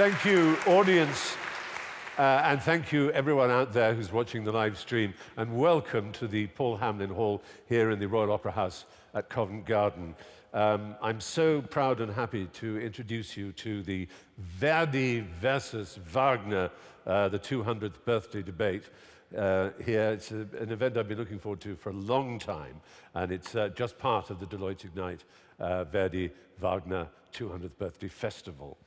Thank you, audience, and thank you everyone out there who's watching the live stream, and welcome to the Paul Hamlyn Hall here in the Royal Opera House at Covent Garden. I'm so proud and happy to introduce you to the Verdi versus Wagner, the 200th birthday debate. Here. It's an event I've been looking forward to for a long time, and it's just part of the Deloitte Ignite Verdi Wagner 200th Birthday Festival.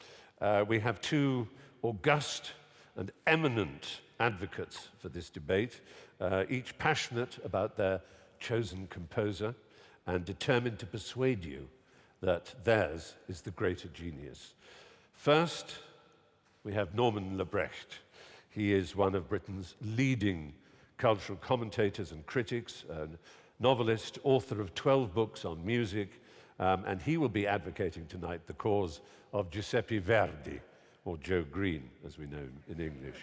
We have two august and eminent advocates for this debate, each passionate about their chosen composer and determined to persuade you that theirs is the greater genius. First, we have Norman Lebrecht. He is one of Britain's leading cultural commentators and critics, a novelist, author of 12 books on music, and he will be advocating tonight the cause of Giuseppe Verdi, or Joe Green, as we know in English.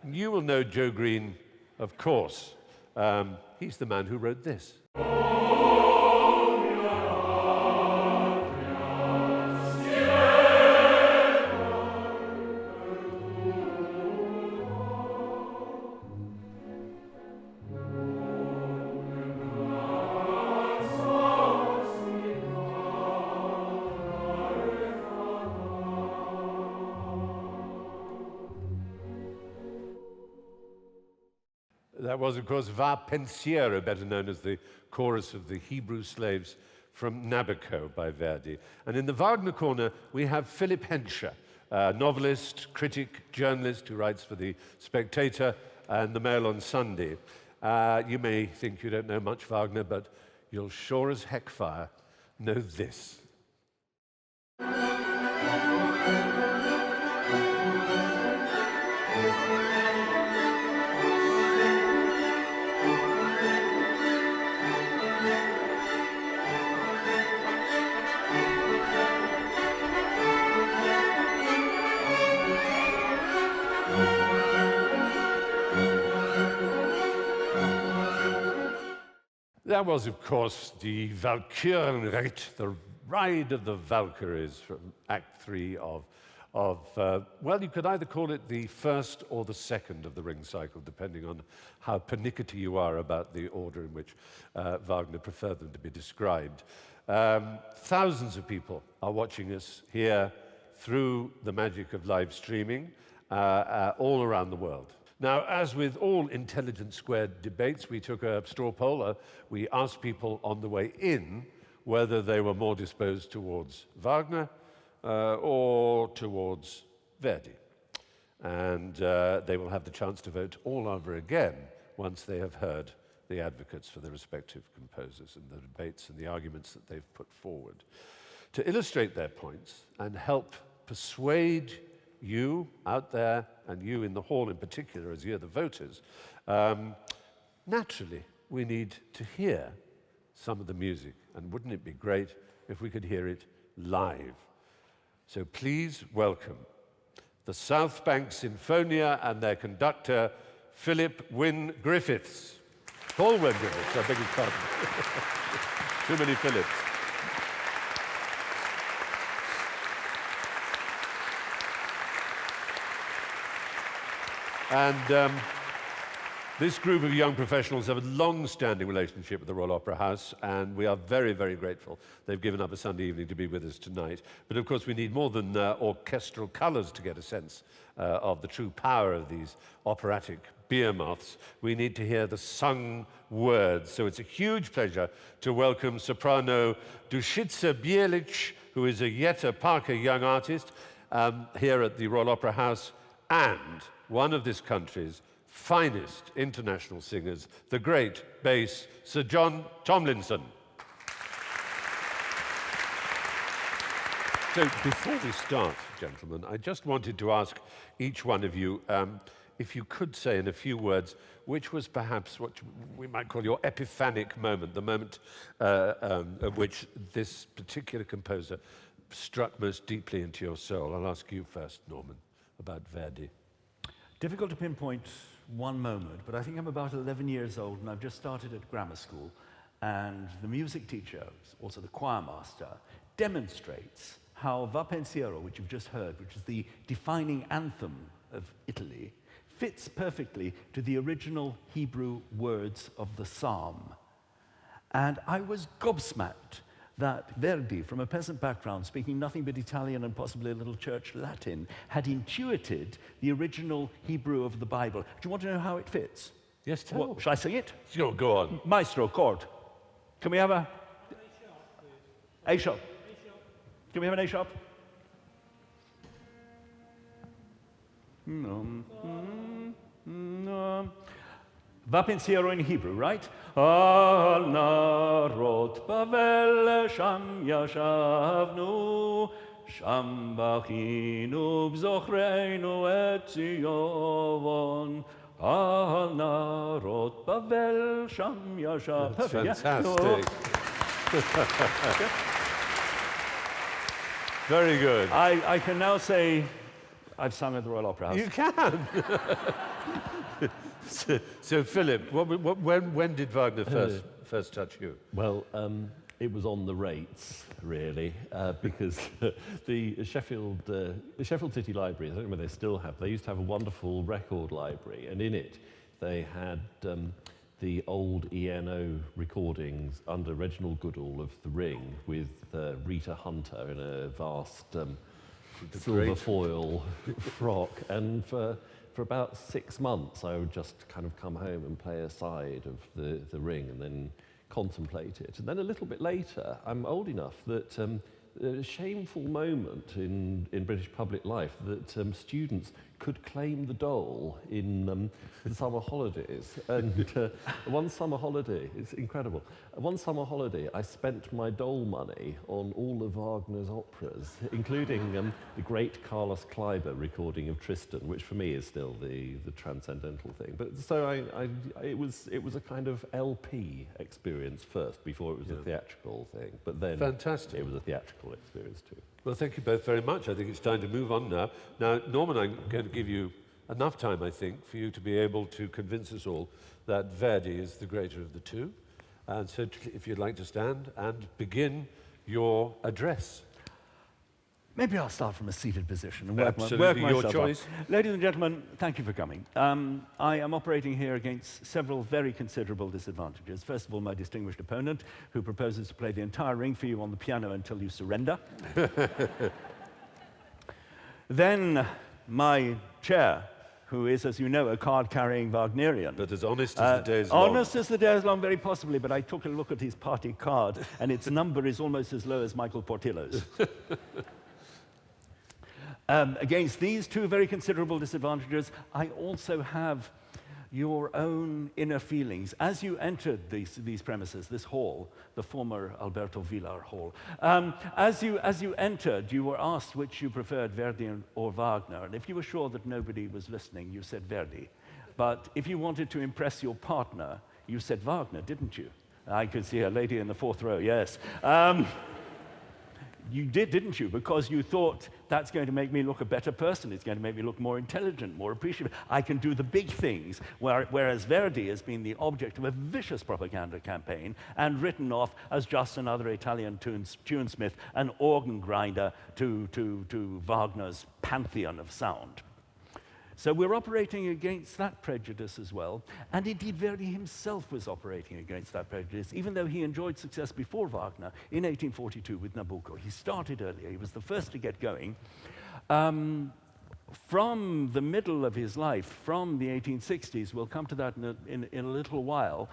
You will know Joe Green, of course. He's the man who wrote this. That was, of course, Va Pensiero, better known as the chorus of the Hebrew slaves from Nabucco by Verdi. And in the Wagner corner, we have Philip Hensher, novelist, critic, journalist who writes for The Spectator and The Mail on Sunday. You may think you don't know much Wagner, but you'll sure as heck fire know this. That was, of course, the Walkürenritt, the Ride of the Valkyries from Act 3 well, you could either call it the first or the second of the Ring Cycle, depending on how pernickety you are about the order in which Wagner preferred them to be described. Thousands of people are watching us here through the magic of live streaming all around the world. Now, as with all Intelligence Squared debates, we took a straw poll. We asked people on the way in whether they were more disposed towards Wagner or towards Verdi. And they will have the chance to vote all over again once they have heard the advocates for the respective composers and the debates and the arguments that they've put forward. To illustrate their points and help persuade you out there, and you in the hall in particular, as you're the voters, naturally, we need to hear some of the music. And wouldn't it be great if we could hear it live? So please welcome the South Bank Sinfonia and their conductor, Philip Wynne Griffiths. Paul Wynne Griffiths, I beg your pardon. Too many Philips. And this group of young professionals have a long-standing relationship with the Royal Opera House, and we are very, very grateful they've given up a Sunday evening to be with us tonight. But of course, we need more than orchestral colours to get a sense of the true power of these operatic behemoths. We need to hear the sung words. So it's a huge pleasure to welcome soprano Dušica Bijelić, who is a Jetta Parker young artist here at the Royal Opera House, and one of this country's finest international singers, the great bass Sir John Tomlinson. So before we start, gentlemen, I just wanted to ask each one of you if you could say in a few words which was perhaps what we might call your epiphanic moment, the moment at which this particular composer struck most deeply into your soul. I'll ask you first, Norman, about Verdi. Difficult to pinpoint one moment, but I think I'm about 11 years old and I've just started at grammar school, and the music teacher, also the choir master, demonstrates how Va Pensiero, which you've just heard, which is the defining anthem of Italy, fits perfectly to the original Hebrew words of the psalm. And I was gobsmacked that Verdi, from a peasant background, speaking nothing but Italian and possibly a little church Latin, had intuited the original Hebrew of the Bible. Do you want to know how it fits? Yes, tell. Shall I sing it? Go on. Maestro, chord. Can we have a A sharp? Can we have an A sharp? Va pensiero in Hebrew, right? Al narod Bavel sham yashavnu sham bachinu bzochreinu et Zion. Al narod Bavel sham yashav. That's Perfect, fantastic. Very good. I can now say I've sung at the Royal Opera House. You can. So Philip, when did Wagner first touch you? Well, it was on the rates, really, because the Sheffield City Library, I don't know whether they still have, they used to have a wonderful record library, and in it they had the old ENO recordings under Reginald Goodall of The Ring with Rita Hunter in a vast silver foil frock, and for about 6 months, I would just kind of come home and play a side of the Ring and then contemplate it. And then a little bit later, I'm old enough that a shameful moment in British public life that students could claim the dole in the summer holidays. And one summer holiday, it's incredible. One summer holiday, I spent my dole money on all of Wagner's operas, including the great Carlos Kleiber recording of Tristan, which for me is still the transcendental thing. But so it was a kind of LP experience first before it was a theatrical thing. But then Fantastic. It was a theatrical experience too. Well, thank you both very much. I think it's time to move on now. Now, Norman, I'm going to give you enough time, I think, for you to be able to convince us all that Verdi is the greater of the two. And so if you'd like to stand and begin your address. Maybe I'll start from a seated position and Absolutely, work your myself choice. up. Ladies and gentlemen, thank you for coming. I am operating here against several very considerable disadvantages. First of all, my distinguished opponent, who proposes to play the entire ring for you on the piano until you surrender. Then my chair, who is, as you know, a card-carrying Wagnerian. But as honest as the day is long. Honest as the day is long, very possibly, but I took a look at his party card, and its number is almost as low as Michael Portillo's. Against these two very considerable disadvantages, I also have your own inner feelings. As you entered these premises, this hall, the former Alberto Villar Hall, as you entered, you were asked which you preferred, Verdi or Wagner. And if you were sure that nobody was listening, you said Verdi. But if you wanted to impress your partner, you said Wagner, didn't you? I could see a lady in the fourth row, yes. You did, didn't you? Because you thought, that's going to make me look a better person. It's going to make me look more intelligent, more appreciative. I can do the big things, whereas Verdi has been the object of a vicious propaganda campaign and written off as just another Italian tunesmith, an organ grinder to Wagner's pantheon of sound. So we're operating against that prejudice as well, and indeed Verdi himself was operating against that prejudice, even though he enjoyed success before Wagner in 1842 with Nabucco. He started earlier, he was the first to get going. From the middle of his life, from the 1860s, we'll come to that in a little while,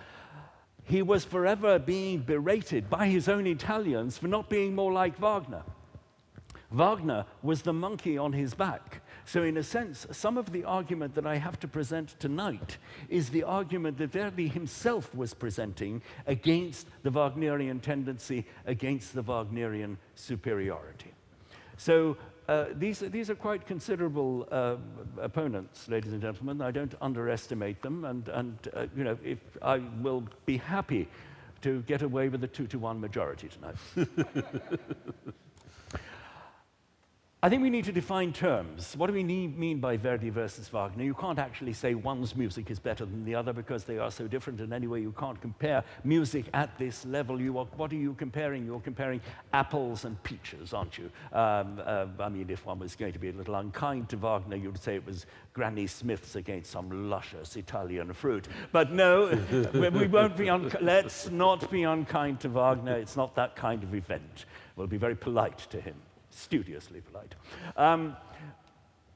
he was forever being berated by his own Italians for not being more like Wagner. Wagner was the monkey on his back. So in a sense, some of the argument that I have to present tonight is the argument that Verdi himself was presenting against the Wagnerian tendency, against the Wagnerian superiority. So these are quite considerable opponents, ladies and gentlemen. I don't underestimate them, and you know, if I will be happy to get away with a 2-1 majority tonight. I think we need to define terms. What do we mean by Verdi versus Wagner? You can't actually say one's music is better than the other because they are so different, and anyway, you can't compare music at this level. What are you comparing? You're comparing apples and peaches, aren't you? I mean, if one was going to be a little unkind to Wagner, you'd say it was Granny Smith's against some luscious Italian fruit. But no, we won't be let's not be unkind to Wagner. It's not that kind of event. We'll be very polite to him. Studiously polite.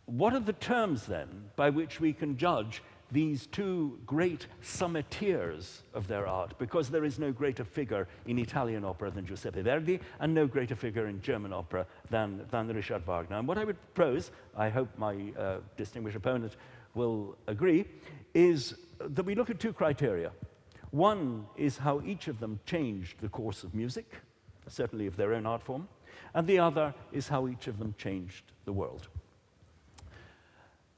What are the terms, then, by which we can judge these two great summiteers of their art? Because there is no greater figure in Italian opera than Giuseppe Verdi, and no greater figure in German opera than Richard Wagner. And what I would propose, I hope my distinguished opponent will agree, is that we look at two criteria. One is how each of them changed the course of music, certainly of their own art form, and the other is how each of them changed the world.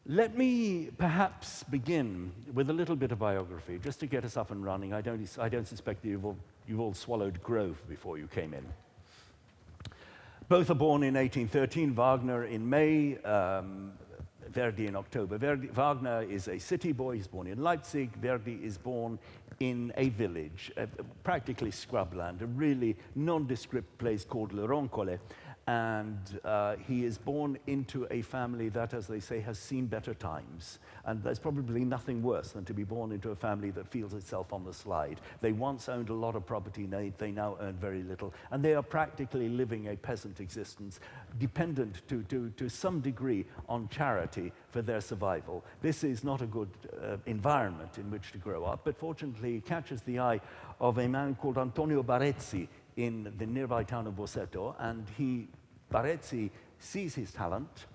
Let me perhaps begin with a little bit of biography, just to get us up and running. I don't suspect that you've all swallowed Grove before you came in. Both are born in 1813, Wagner in May, Verdi in October. Wagner is a city boy. He's born in Leipzig. Verdi is born in a village, practically scrubland, a really nondescript place called Le Roncole. And he is born into a family that, as they say, has seen better times. And there's probably nothing worse than to be born into a family that feels itself on the slide. They once owned a lot of property, they now earn very little. And they are practically living a peasant existence, dependent to some degree on charity for their survival. This is not a good environment in which to grow up, but fortunately it catches the eye of a man called Antonio Barezzi in the nearby town of Bosseto, and Barezzi sees his talent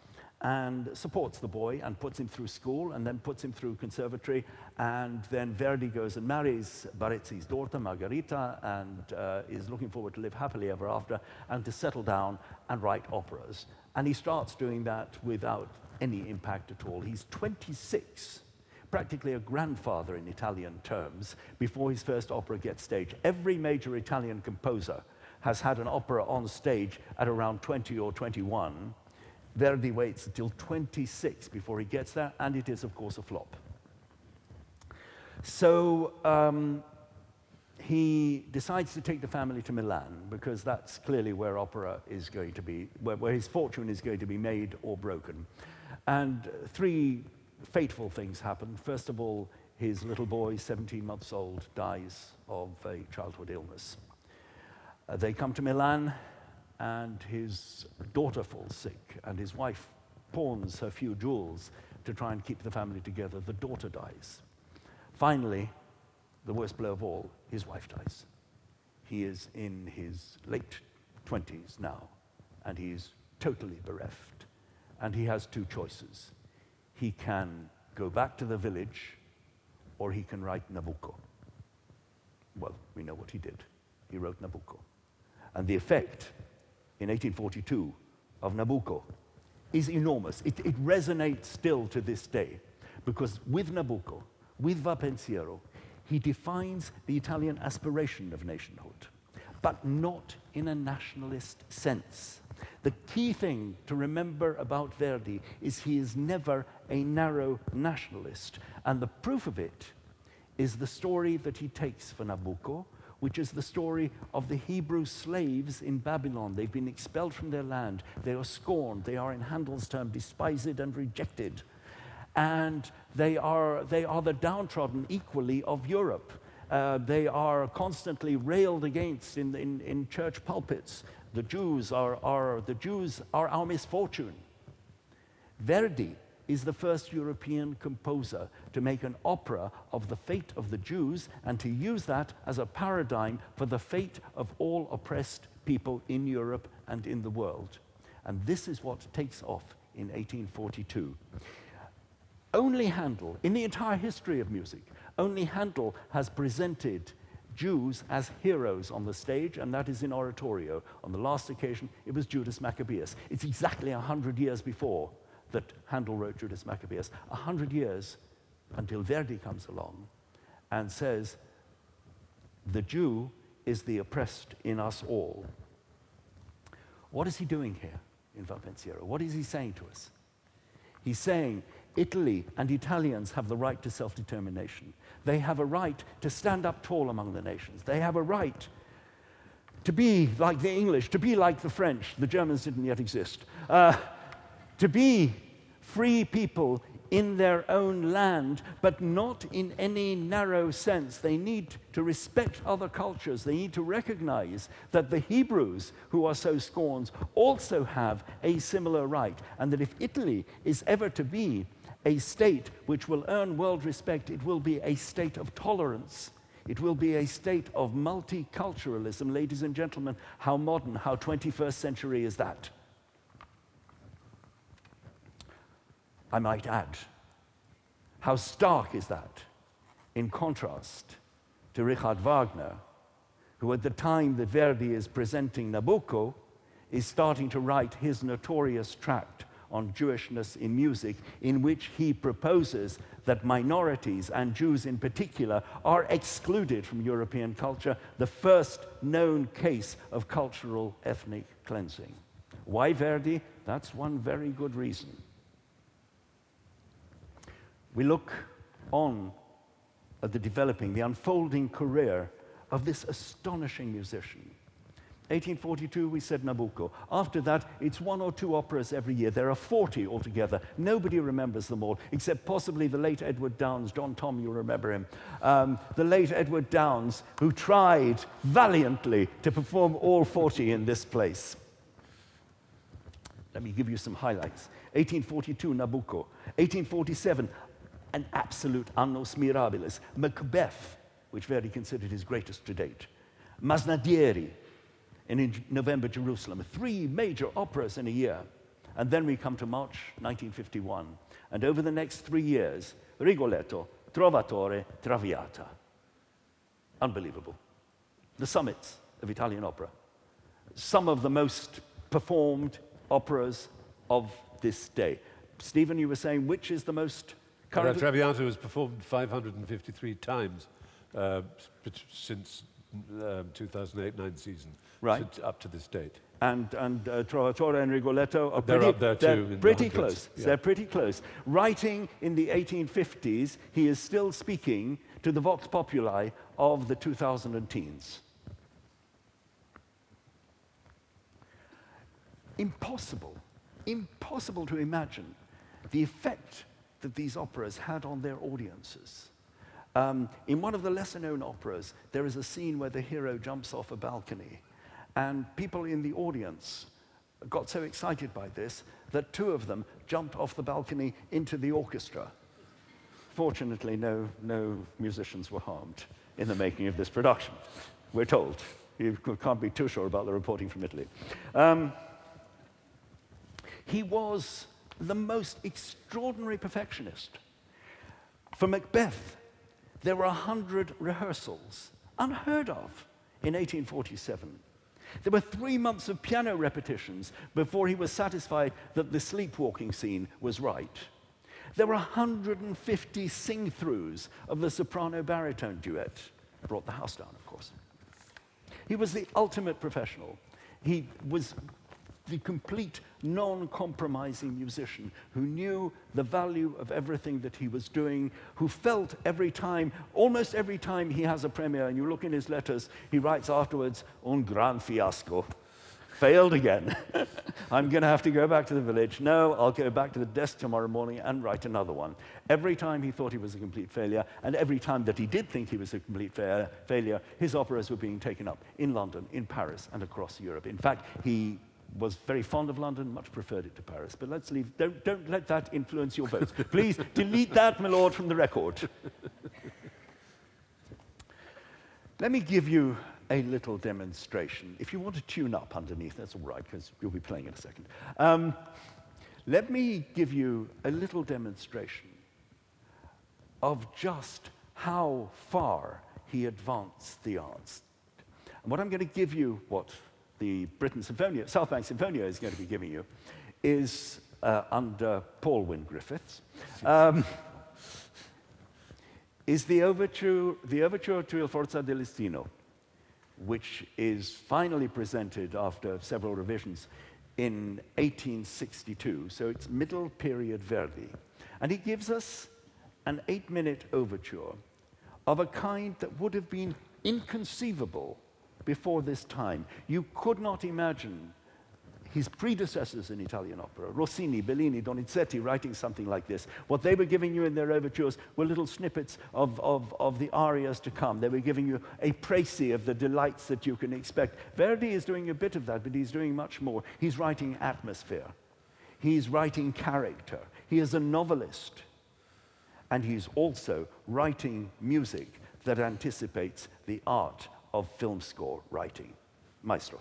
and supports the boy and puts him through school and then puts him through conservatory, and then Verdi goes and marries Barezzi's daughter, Margherita, and is looking forward to live happily ever after and to settle down and write operas. And he starts doing that without any impact at all. He's 26, practically a grandfather in Italian terms, before his first opera gets staged. Every major Italian composer has had an opera on stage at around 20 or 21. Verdi waits until 26 before he gets there, and it is, of course, a flop. So he decides to take the family to Milan, because that's clearly where opera is going to be, where his fortune is going to be made or broken. And three fateful things happen. First of all, his little boy, 17 months old, dies of a childhood illness. They come to Milan, and his daughter falls sick, and his wife pawns her few jewels to try and keep the family together. The daughter dies. Finally, the worst blow of all, his wife dies. He is in his late 20s now, and he's totally bereft. And he has two choices. He can go back to the village, or he can write Nabucco. Well, we know what he did. He wrote Nabucco. And the effect in 1842 of Nabucco is enormous. It resonates still to this day, because with Nabucco, with Va Pensiero, he defines the Italian aspiration of nationhood, but not in a nationalist sense. The key thing to remember about Verdi is he is never a narrow nationalist, and the proof of it is the story that he takes for Nabucco, which is the story of the Hebrew slaves in Babylon. They've been expelled from their land. They are scorned. They are, in Handel's term, despised and rejected. And they are the downtrodden equally of Europe. They are constantly railed against in church pulpits. The Jews are our misfortune. Verdi is the first European composer to make an opera of the fate of the Jews and to use that as a paradigm for the fate of all oppressed people in Europe and in the world. And this is what takes off in 1842. Only Handel, in the entire history of music, only Handel has presented Jews as heroes on the stage, and that is in oratorio. On the last occasion, it was Judas Maccabeus. It's exactly 100 years before that Handel wrote Judas Maccabeus. 100 years until Verdi comes along and says, the Jew is the oppressed in us all. What is he doing here? in Va Pensiero. What is he saying to us? He's saying Italy and Italians have the right to self-determination. They have a right to stand up tall among the nations. They have a right to be like the English, to be like the French. The Germans didn't yet exist. To be free people in their own land, but not in any narrow sense. They need to respect other cultures. They need to recognize that the Hebrews, who are so scorned, also have a similar right, and that if Italy is ever to be a state which will earn world respect, it will be a state of tolerance. It will be a state of multiculturalism. Ladies and gentlemen, how modern, how 21st century is that? I might add, how stark is that in contrast to Richard Wagner, who at the time that Verdi is presenting Nabucco is starting to write his notorious tract on Jewishness in music, in which he proposes that minorities, and Jews in particular, are excluded from European culture, the first known case of cultural ethnic cleansing. Why Verdi? That's one very good reason. We look on at the developing, the unfolding career of this astonishing musician. 1842, we said Nabucco. After that, it's 1 or 2 operas every year. There are 40 altogether. Nobody remembers them all, except possibly the late Edward Downes. John Tom, you remember him. The late Edward Downes, who tried valiantly to perform all 40 in this place. Let me give you some highlights. 1842, Nabucco. 1847, an absolute annus mirabilis, Macbeth, which Verdi considered his greatest to date. Masnadieri, and in November, Jerusalem. 3 major operas in a year. And then we come to March 1951. And over the next 3 years, Rigoletto, Trovatore, Traviata. Unbelievable. The summits of Italian opera. Some of the most performed operas of this day. Stephen, you were saying, which is the most current? Traviata was performed 553 times since 2008-9 season, right, up to this date. And Trovatore and Rigoletto are they're up there too. They're pretty close. Yeah. They're pretty close. Writing in the 1850s, he is still speaking to the vox populi of the 2000 teens. Impossible to imagine the effect that these operas had on their audiences. In one of the lesser-known operas, there is a scene where the hero jumps off a balcony, and people in the audience got so excited by this that 2 of them jumped off the balcony into the orchestra. Fortunately, no musicians were harmed in the making of this production, we're told. You can't be too sure about the reporting from Italy. He was the most extraordinary perfectionist. For Macbeth, there were 100 rehearsals, unheard of in 1847. There were 3 months of piano repetitions before he was satisfied that the sleepwalking scene was right. There were 150 sing-throughs of the soprano-baritone duet. Brought the house down, of course. He was the ultimate professional. He was the complete non-compromising musician who knew the value of everything that he was doing, who felt every time, almost every time he has a premiere, and you look in his letters, he writes afterwards, un gran fiasco. Failed again. I'm going to have to go back to the village. No, I'll go back to the desk tomorrow morning and write another one. Every time he thought he was a complete failure, and every time that he did think he was a complete failure, his operas were being taken up in London, in Paris, and across Europe. In fact, he was very fond of London, much preferred it to Paris. But let's leave, don't let that influence your votes. Please delete that, my lord, from the record. Let me give you a little demonstration. If you want to tune up underneath, that's all right, because you'll be playing in a second. Let me give you a little demonstration of just how far he advanced the arts. And what I'm going to give you, what the South Bank Sinfonia is going to be giving you, is under Paul Wynne Griffiths, is the overture to Il Forza del Destino, which is finally presented after several revisions in 1862, so it's middle period Verdi. And he gives us an 8-minute overture of a kind that would have been inconceivable before this time. You could not imagine his predecessors in Italian opera, Rossini, Bellini, Donizetti, writing something like this. What they were giving you in their overtures were little snippets of the arias to come. They were giving you a précis of the delights that you can expect. Verdi is doing a bit of that, but he's doing much more. He's writing atmosphere. He's writing character. He is a novelist. And he's also writing music that anticipates the art of film score writing. Maestro.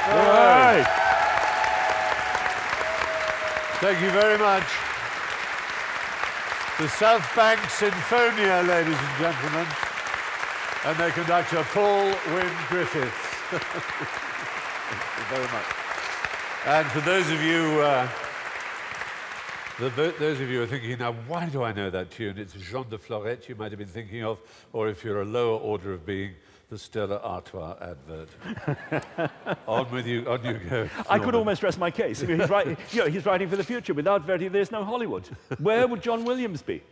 All right. Thank you very much. The South Bank Sinfonia, ladies and gentlemen, and their conductor, Paul Wynne Griffiths. Thank you very much. And for those of you, those of you who are thinking, now, why do I know that tune? It's Jean de Florette you might have been thinking of, or if you're a lower order of being, the Stella Artois advert. On with you, on you go. I could almost rest my case. I mean, he's writing for the future. Without Verdi, there's no Hollywood. Where would John Williams be?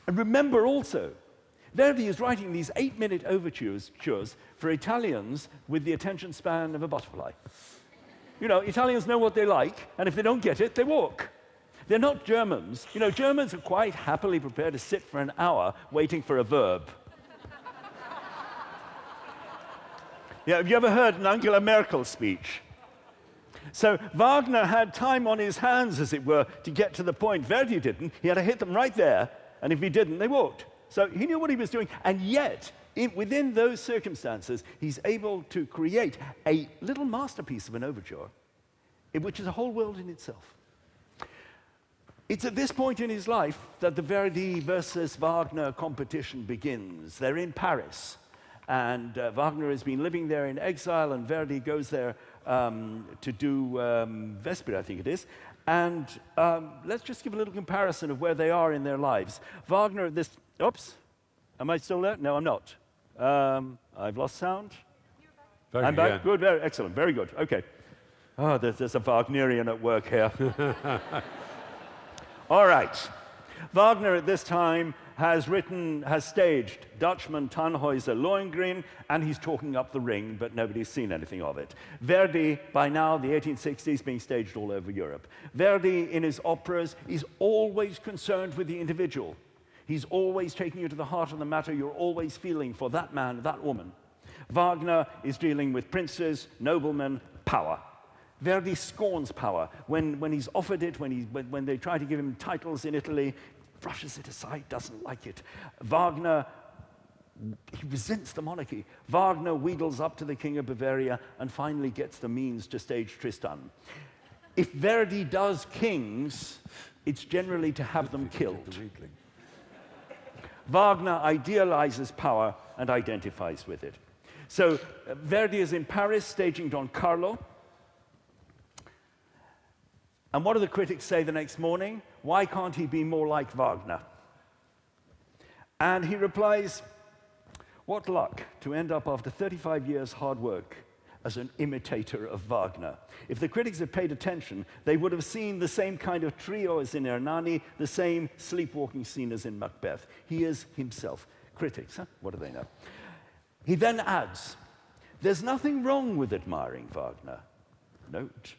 And remember also, Verdi is writing these 8-minute overtures for Italians with the attention span of a butterfly. You know, Italians know what they like, and if they don't get it, they walk. They're not Germans. You know, Germans are quite happily prepared to sit for an hour waiting for a verb. Yeah, have you ever heard an Angela Merkel speech? So Wagner had time on his hands, as it were, to get to the point. Verdi didn't. He had to hit them right there, and if he didn't, they walked. So he knew what he was doing, and yet, within those circumstances, he's able to create a little masterpiece of an overture, which is a whole world in itself. It's at this point in his life that the Verdi versus Wagner competition begins. They're in Paris. And Wagner has been living there in exile, and Verdi goes there to do Vespri, I think it is. And let's just give a little comparison of where they are in their lives. Wagner, oops, am I still there? No, I'm not. I've lost sound. I'm back. Good, very excellent, very good. Okay. Oh, there's a Wagnerian at work here. All right. Wagner at this time has staged Dutchman, Tannhäuser, Lohengrin, and he's talking up the ring, but nobody's seen anything of it. Verdi, by now, the 1860s, being staged all over Europe. Verdi, in his operas, is always concerned with the individual. He's always taking you to the heart of the matter. You're always feeling for that man, that woman. Wagner is dealing with princes, noblemen, power. Verdi scorns power. When he's offered it, when they try to give him titles in Italy, brushes it aside, doesn't like it. Wagner, he resents the monarchy. Wagner wheedles up to the King of Bavaria and finally gets the means to stage Tristan. If Verdi does kings, it's generally to have them killed. Wagner idealizes power and identifies with it. So Verdi is in Paris staging Don Carlo. And what do the critics say the next morning? Why can't he be more like Wagner? And he replies, what luck to end up after 35 years hard work as an imitator of Wagner. If the critics had paid attention, they would have seen the same kind of trio as in Hernani, the same sleepwalking scene as in Macbeth. He is himself. Critics, huh? What do they know? He then adds, there's nothing wrong with admiring Wagner. Note.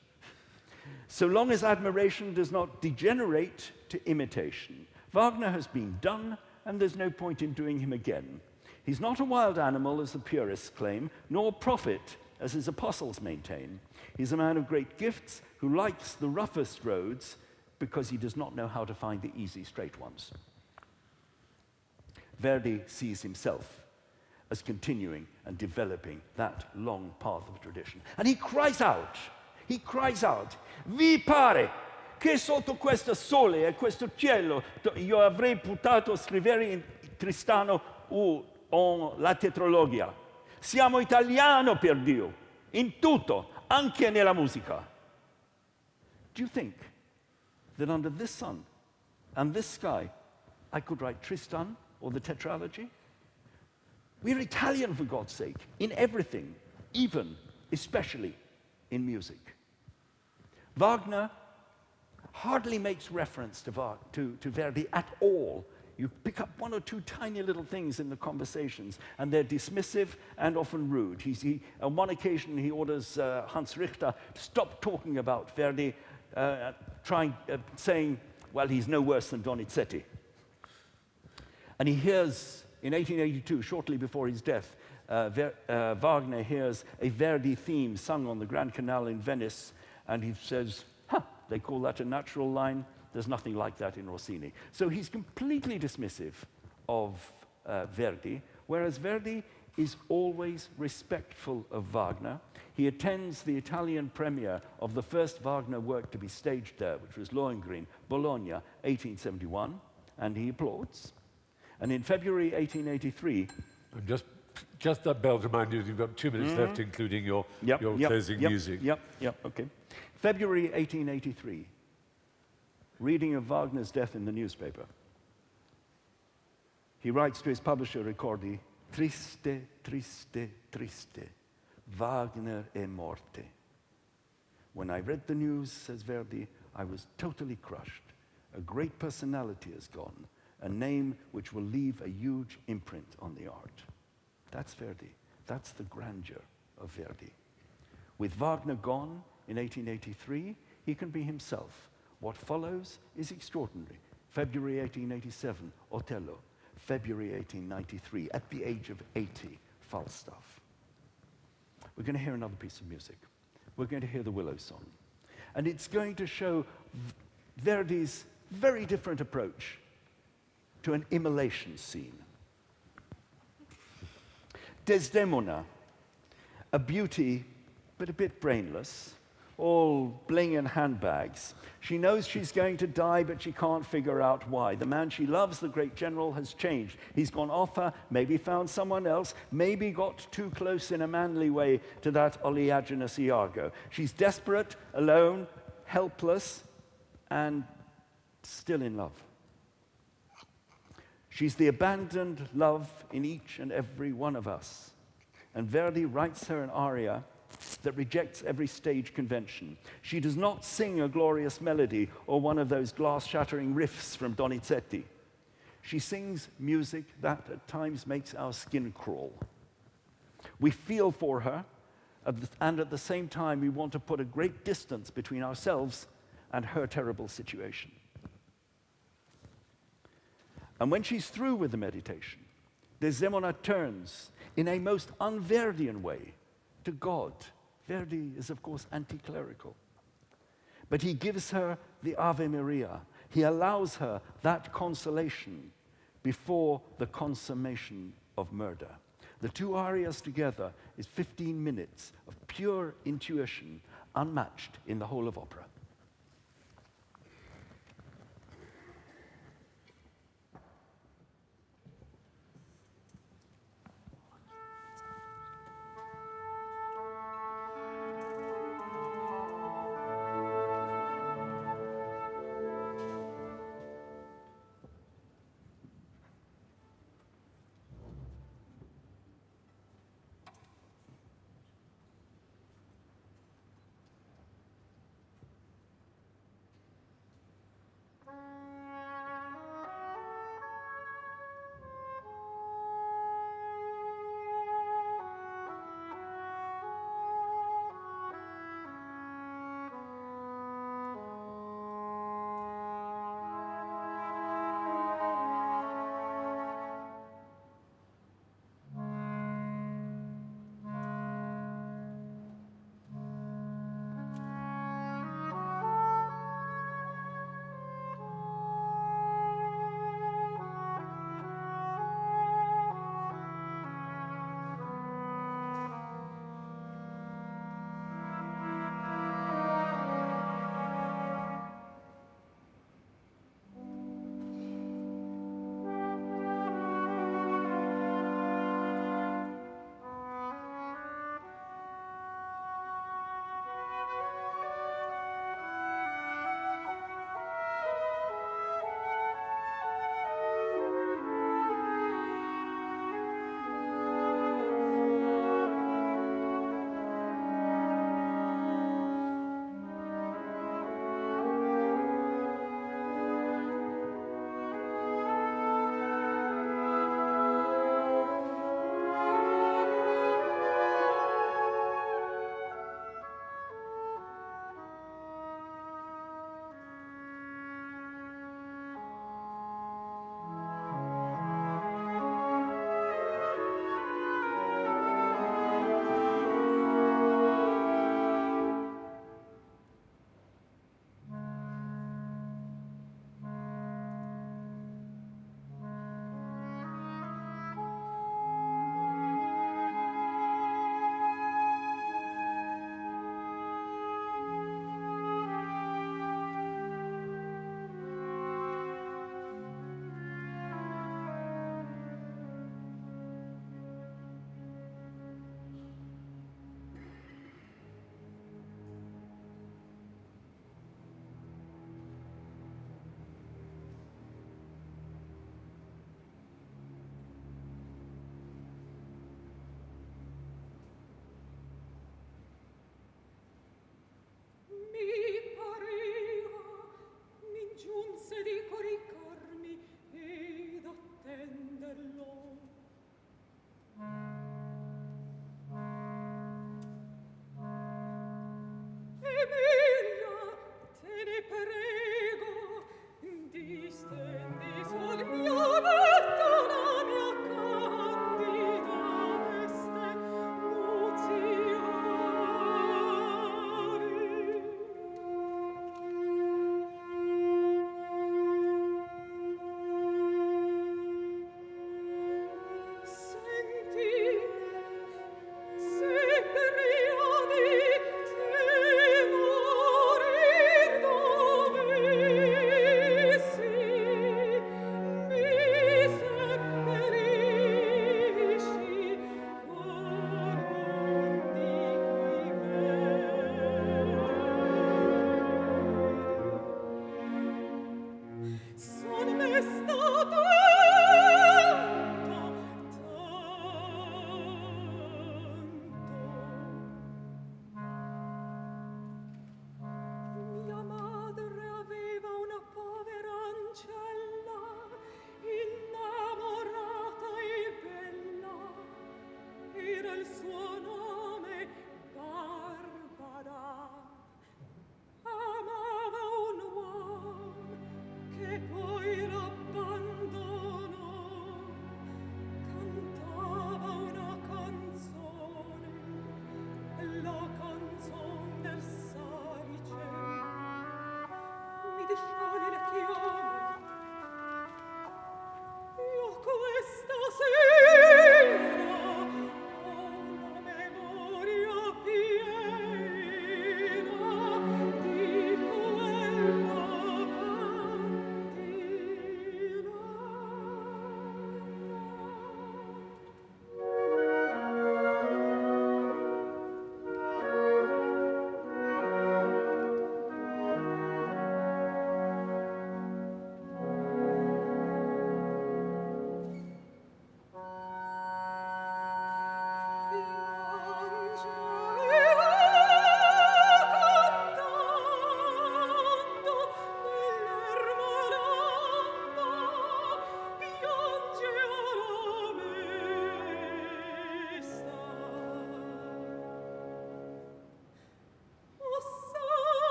So long as admiration does not degenerate to imitation. Wagner has been done, and there's no point in doing him again. He's not a wild animal, as the purists claim, nor a prophet, as his apostles maintain. He's a man of great gifts who likes the roughest roads because he does not know how to find the easy, straight ones. Verdi sees himself as continuing and developing that long path of tradition. And he cries out, vi pare che sotto questo sole e questo cielo io avrei potuto scrivere in Tristano o la tetralogia. Siamo italiano, per Dio, in tutto, anche nella musica. Do you think that under this sun and this sky I could write Tristan or the tetralogy? We're Italian, for God's sake, in everything, even, especially in music. Wagner hardly makes reference to Verdi at all. You pick up one or two tiny little things in the conversations, and they're dismissive and often rude. On one occasion, he orders Hans Richter to stop talking about Verdi, saying, well, he's no worse than Donizetti. And he hears, in 1882, shortly before his death, Wagner hears a Verdi theme sung on the Grand Canal in Venice, and he says, they call that a natural line. There's nothing like that in Rossini. So he's completely dismissive of Verdi, whereas Verdi is always respectful of Wagner. He attends the Italian premiere of the first Wagner work to be staged there, which was Lohengrin, Bologna, 1871, and he applauds. And in February 1883... And just that bell to remind you, you've got 2 minutes left, including your closing music. Okay. February 1883, reading of Wagner's death in the newspaper. He writes to his publisher, Ricordi, "Triste, triste, triste, Wagner è morte." When I read the news, says Verdi, I was totally crushed. A great personality has gone, a name which will leave a huge imprint on the art. That's Verdi. That's the grandeur of Verdi. With Wagner gone in 1883, he can be himself. What follows is extraordinary. February 1887, Otello. February 1893, at the age of 80, Falstaff. We're going to hear another piece of music. We're going to hear the Willow Song. And it's going to show Verdi's very different approach to an immolation scene. Desdemona, a beauty, but a bit brainless, all bling and handbags. She knows she's going to die, but she can't figure out why. The man she loves, the great general, has changed. He's gone off her, maybe found someone else, maybe got too close in a manly way to that oleaginous Iago. She's desperate, alone, helpless, and still in love. She's the abandoned love in each and every one of us. And Verdi writes her an aria that rejects every stage convention. She does not sing a glorious melody or one of those glass-shattering riffs from Donizetti. She sings music that at times makes our skin crawl. We feel for her, and at the same time we want to put a great distance between ourselves and her terrible situation. And when she's through with the meditation, Desdemona turns in a most un-Verdian way to God. Verdi is, of course, anti-clerical. But he gives her the Ave Maria. He allows her that consolation before the consummation of murder. The two arias together is 15 minutes of pure intuition, unmatched in the whole of opera.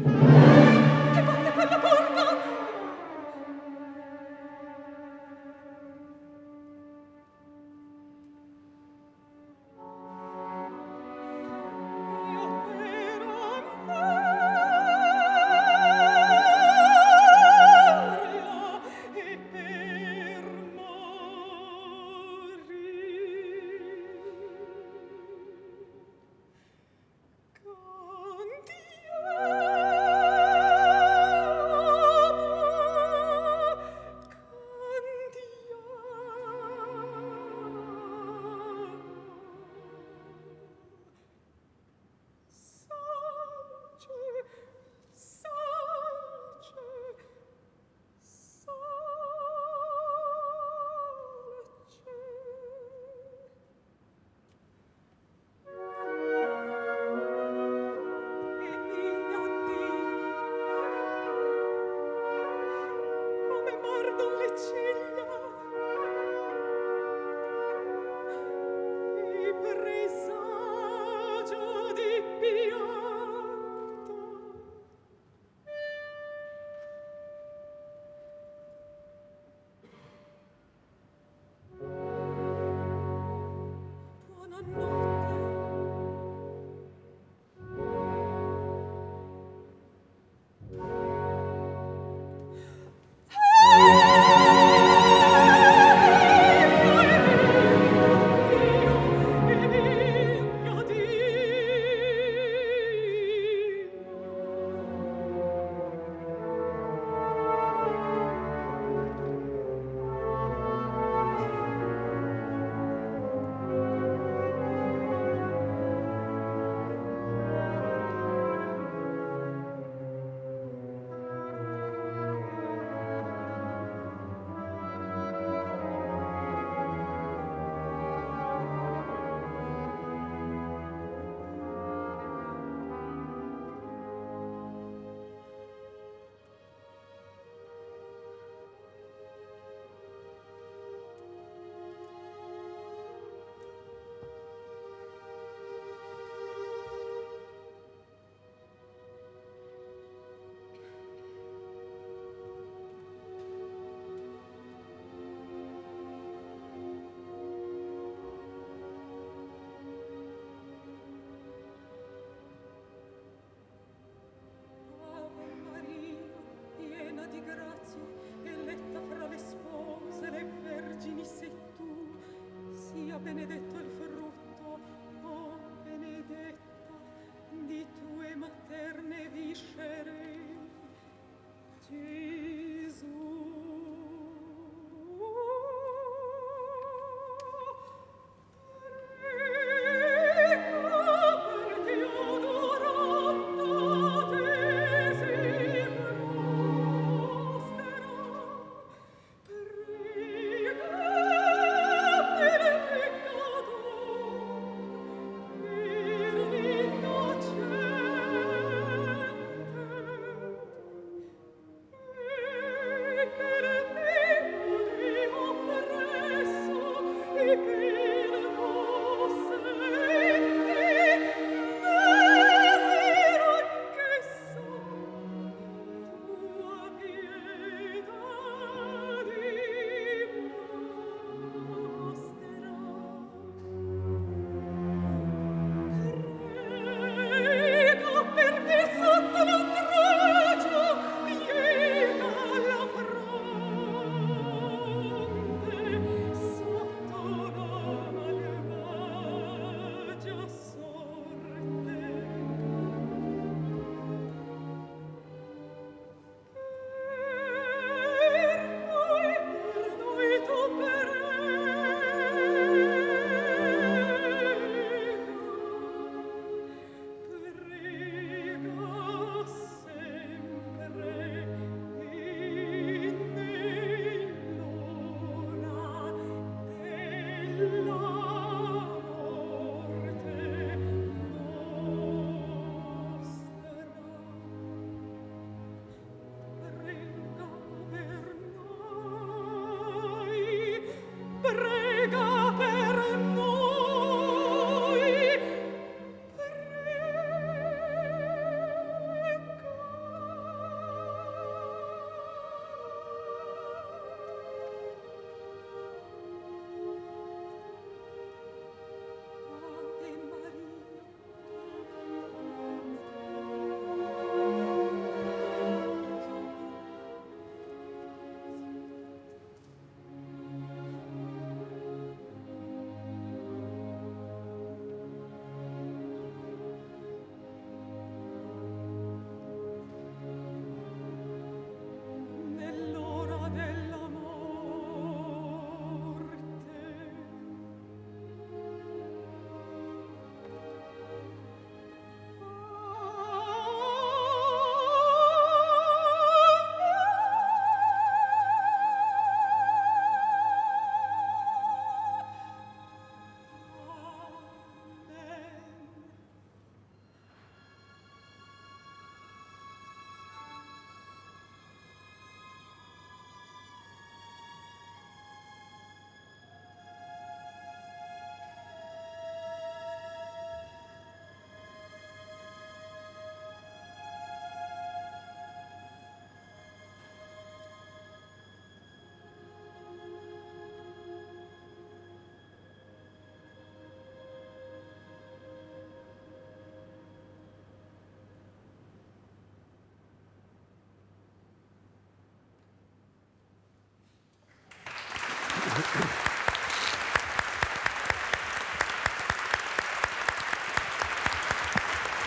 Che batte quella porta? Cantiamo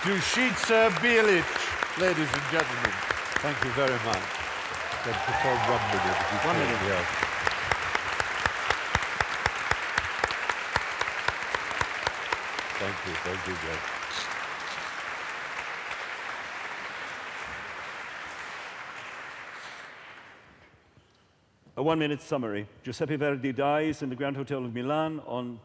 Dušica Bijelić, ladies and gentlemen. Thank you very much. Then perform 1 minute. If you 1 minute. Yeah. Thank you, Greg. A 1-minute summary. Giuseppe Verdi dies in the Grand Hotel of Milan on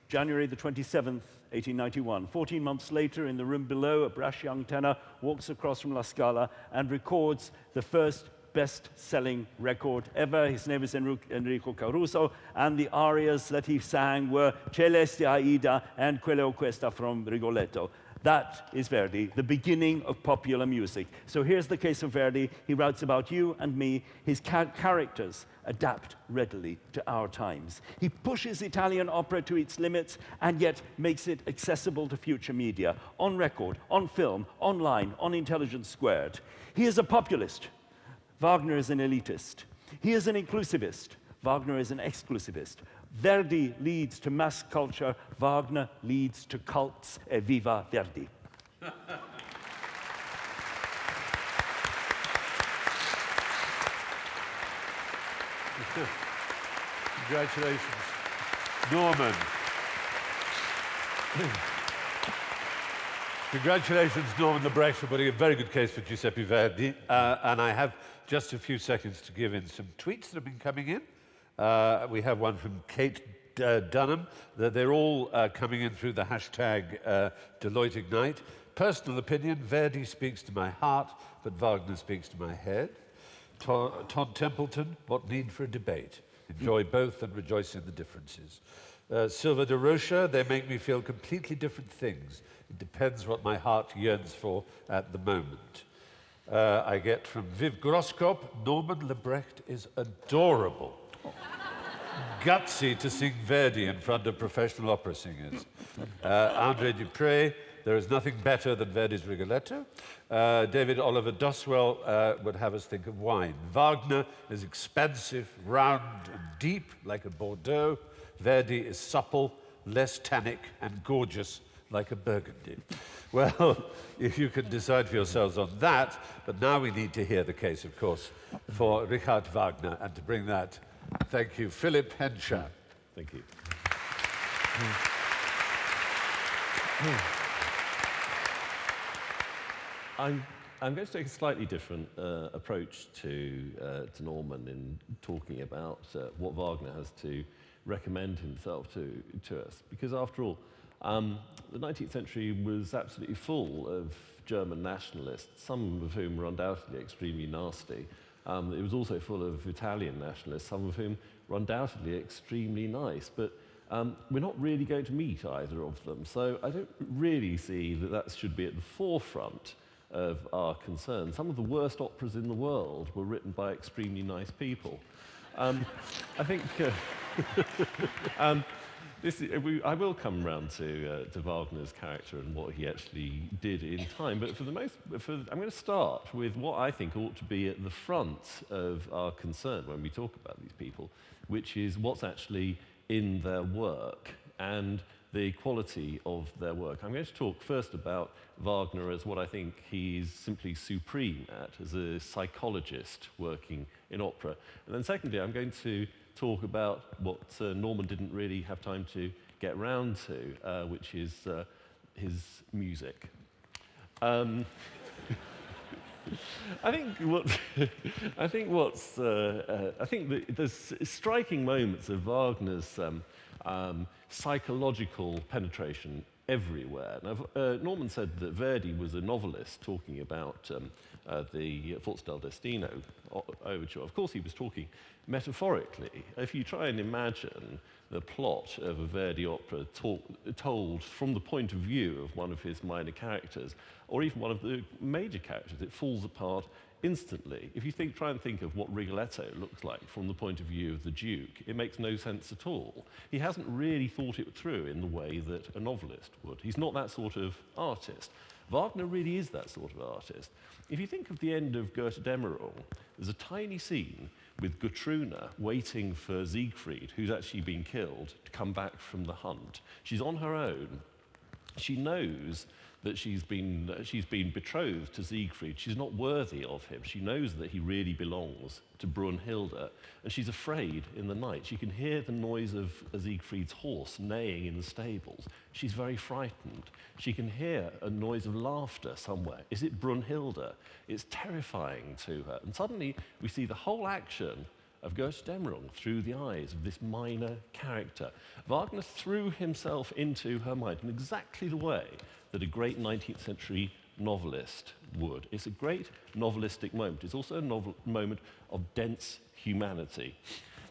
January the 27th, 1891. 14 months later, in the room below, a brash young tenor walks across from La Scala and records the first best-selling record ever. His name is Enrico Caruso, and the arias that he sang were Celeste Aida and Quello Questa from Rigoletto. That is Verdi, the beginning of popular music. So here's the case of Verdi. He writes about you and me. His characters adapt readily to our times. He pushes Italian opera to its limits and yet makes it accessible to future media, on record, on film, online, on intelligence squared. He is a populist. Wagner is an elitist. He is an inclusivist. Wagner is an exclusivist. Verdi leads to mass culture. Wagner leads to cults. Viva Verdi. Congratulations, Norman. Congratulations, Norman Lebrecht, for putting a very good case for Giuseppe Verdi. And I have just a few seconds to give in some tweets that have been coming in. We have one from Kate Dunham. They're all coming in through the hashtag Deloitte Ignite. Personal opinion, Verdi speaks to my heart, but Wagner speaks to my head. Todd Templeton, what need for a debate? Enjoy both and rejoice in the differences. Silva de Rocha, they make me feel completely different things. It depends what my heart yearns for at the moment. I get from Viv Groskop, Norman Lebrecht is adorable. Gutsy to sing Verdi in front of professional opera singers. Andre Dupre, there is nothing better than Verdi's Rigoletto. David Oliver Doswell would have us think of wine. Wagner is expansive, round and deep, like a Bordeaux. Verdi is supple, less tannic, and gorgeous, like a Burgundy. Well, if you can decide for yourselves on that, but now we need to hear the case, of course, for Richard Wagner, and to bring that, thank you, Philip Hensher. Thank you. I'm going to take a slightly different approach to Norman in talking about what Wagner has to recommend himself to us, because after all, the 19th century was absolutely full of German nationalists, some of whom were undoubtedly extremely nasty. It was also full of Italian nationalists, some of whom were undoubtedly extremely nice, but we're not really going to meet either of them. So I don't really see that should be at the forefront of our concern. Some of the worst operas in the world were written by extremely nice people. I think I will come round to Wagner's character and what he actually did in time, but I'm going to start with what I think ought to be at the front of our concern when we talk about these people, which is what's actually in their work and the quality of their work. I'm going to talk first about Wagner as what I think he's simply supreme at, as a psychologist working in opera. And then secondly, I'm going to talk about what Norman didn't really have time to get round to, which is his music. I think there's striking moments of Wagner's psychological penetration everywhere. Now, Norman said that Verdi was a novelist talking about the Forza del Destino overture. Of course, he was talking metaphorically. If you try and imagine the plot of a Verdi opera told from the point of view of one of his minor characters, or even one of the major characters, it falls apart instantly. If you try and think of what Rigoletto looks like from the point of view of the Duke, it makes no sense at all. He hasn't really thought it through in the way that a novelist would. He's not that sort of artist. Wagner really is that sort of artist. If you think of the end of Götterdämmerung, there's a tiny scene with Gutrune waiting for Siegfried, who's actually been killed, to come back from the hunt. She's on her own. She knows that she's been betrothed to Siegfried. She's not worthy of him. She knows that he really belongs to Brunhilde, and she's afraid in the night. She can hear the noise of Siegfried's horse neighing in the stables. She's very frightened. She can hear a noise of laughter somewhere. Is it Brunhilde? It's terrifying to her. And suddenly we see the whole action of Götterdämmerung through the eyes of this minor character. Wagner threw himself into her mind in exactly the way that a great 19th century novelist would. It's a great novelistic moment. It's also a moment of dense humanity.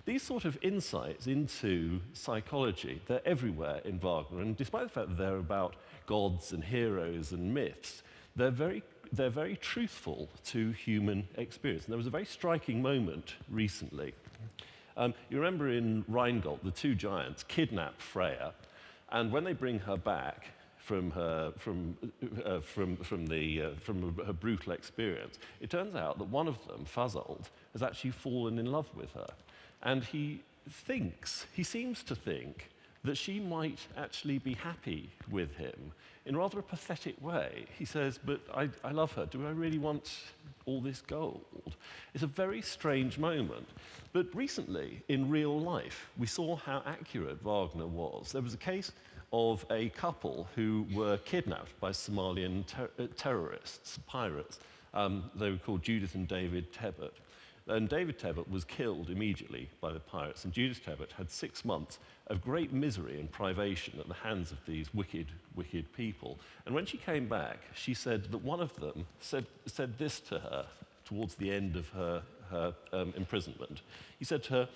These sort of insights into psychology, they're everywhere in Wagner, and despite the fact that they're about gods and heroes and myths, they're very truthful to human experience. And there was a very striking moment recently. You remember in Rheingold, the two giants kidnap Freya, and when they bring her back from her brutal experience, it turns out that one of them, Fasold, has actually fallen in love with her. And he seems to think that she might actually be happy with him in rather a pathetic way. He says, but I love her. Do I really want all this gold? It's a very strange moment. But recently, in real life, we saw how accurate Wagner was. There was a case of a couple who were kidnapped by Somalian terrorists, pirates. They were called Judith and David Tebbutt. And David Tebbutt was killed immediately by the pirates, and Judith Tebbutt had 6 months of great misery and privation at the hands of these wicked, wicked people. And when she came back, she said that one of them said this to her towards the end of her imprisonment. He said to her,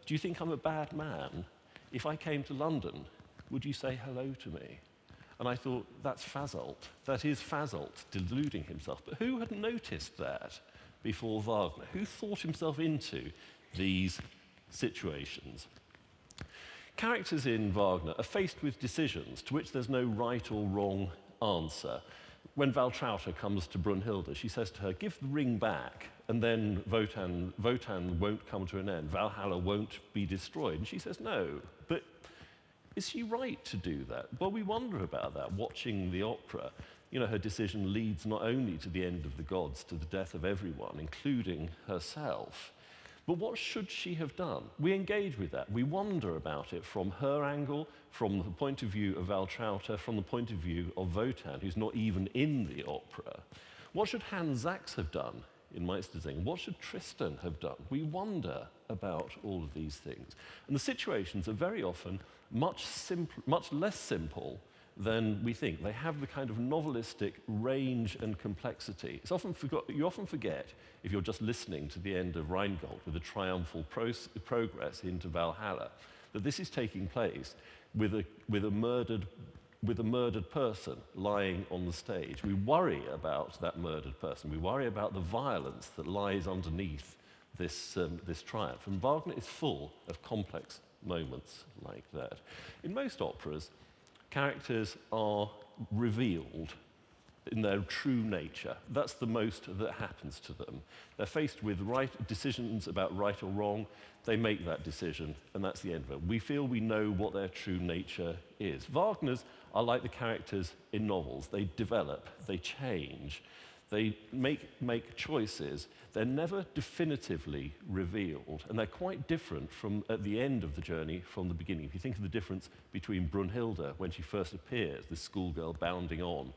"Do you think I'm a bad man? If I came to London, would you say hello to me?" And I thought, that's Fasold. That is Fasold deluding himself. But who had noticed that before Wagner? Who thought himself into these situations? Characters in Wagner are faced with decisions to which there's no right or wrong answer. When Waltraute comes to Brunhilde, she says to her, "Give the ring back, and then Wotan won't come to an end. Valhalla won't be destroyed." And she says, "No." But is she right to do that? Well, we wonder about that watching the opera. You know, her decision leads not only to the end of the gods, to the death of everyone, including herself. But what should she have done? We engage with that. We wonder about it from her angle, from the point of view of Waltraute, from the point of view of Wotan, who's not even in the opera. What should Hans Sachs have done in Meistersingen? What should Tristan have done? We wonder about all of these things. And the situations are very often much less simple than we think. They have the kind of novelistic range and complexity. You often forget, if you're just listening to the end of Rheingold with a triumphal progress into Valhalla, that this is taking place with a murdered person lying on the stage. We worry about that murdered person. We worry about the violence that lies underneath this triumph. And Wagner is full of complex moments like that. In most operas, characters are revealed in their true nature. That's the most that happens to them. They're faced with decisions about right or wrong. They make that decision, and that's the end of it. We feel we know what their true nature is. Wagner's are like the characters in novels. They develop, they change, they make choices. They're never definitively revealed, and they're quite different from at the end of the journey from the beginning. If you think of the difference between Brunhilde when she first appears, this schoolgirl bounding on,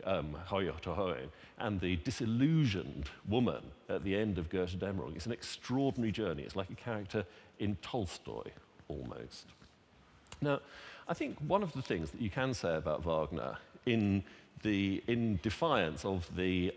and the disillusioned woman at the end of Götterdämmerung, it's an extraordinary journey. It's like a character in Tolstoy, almost. Now, I think one of the things that you can say about Wagner in defiance of the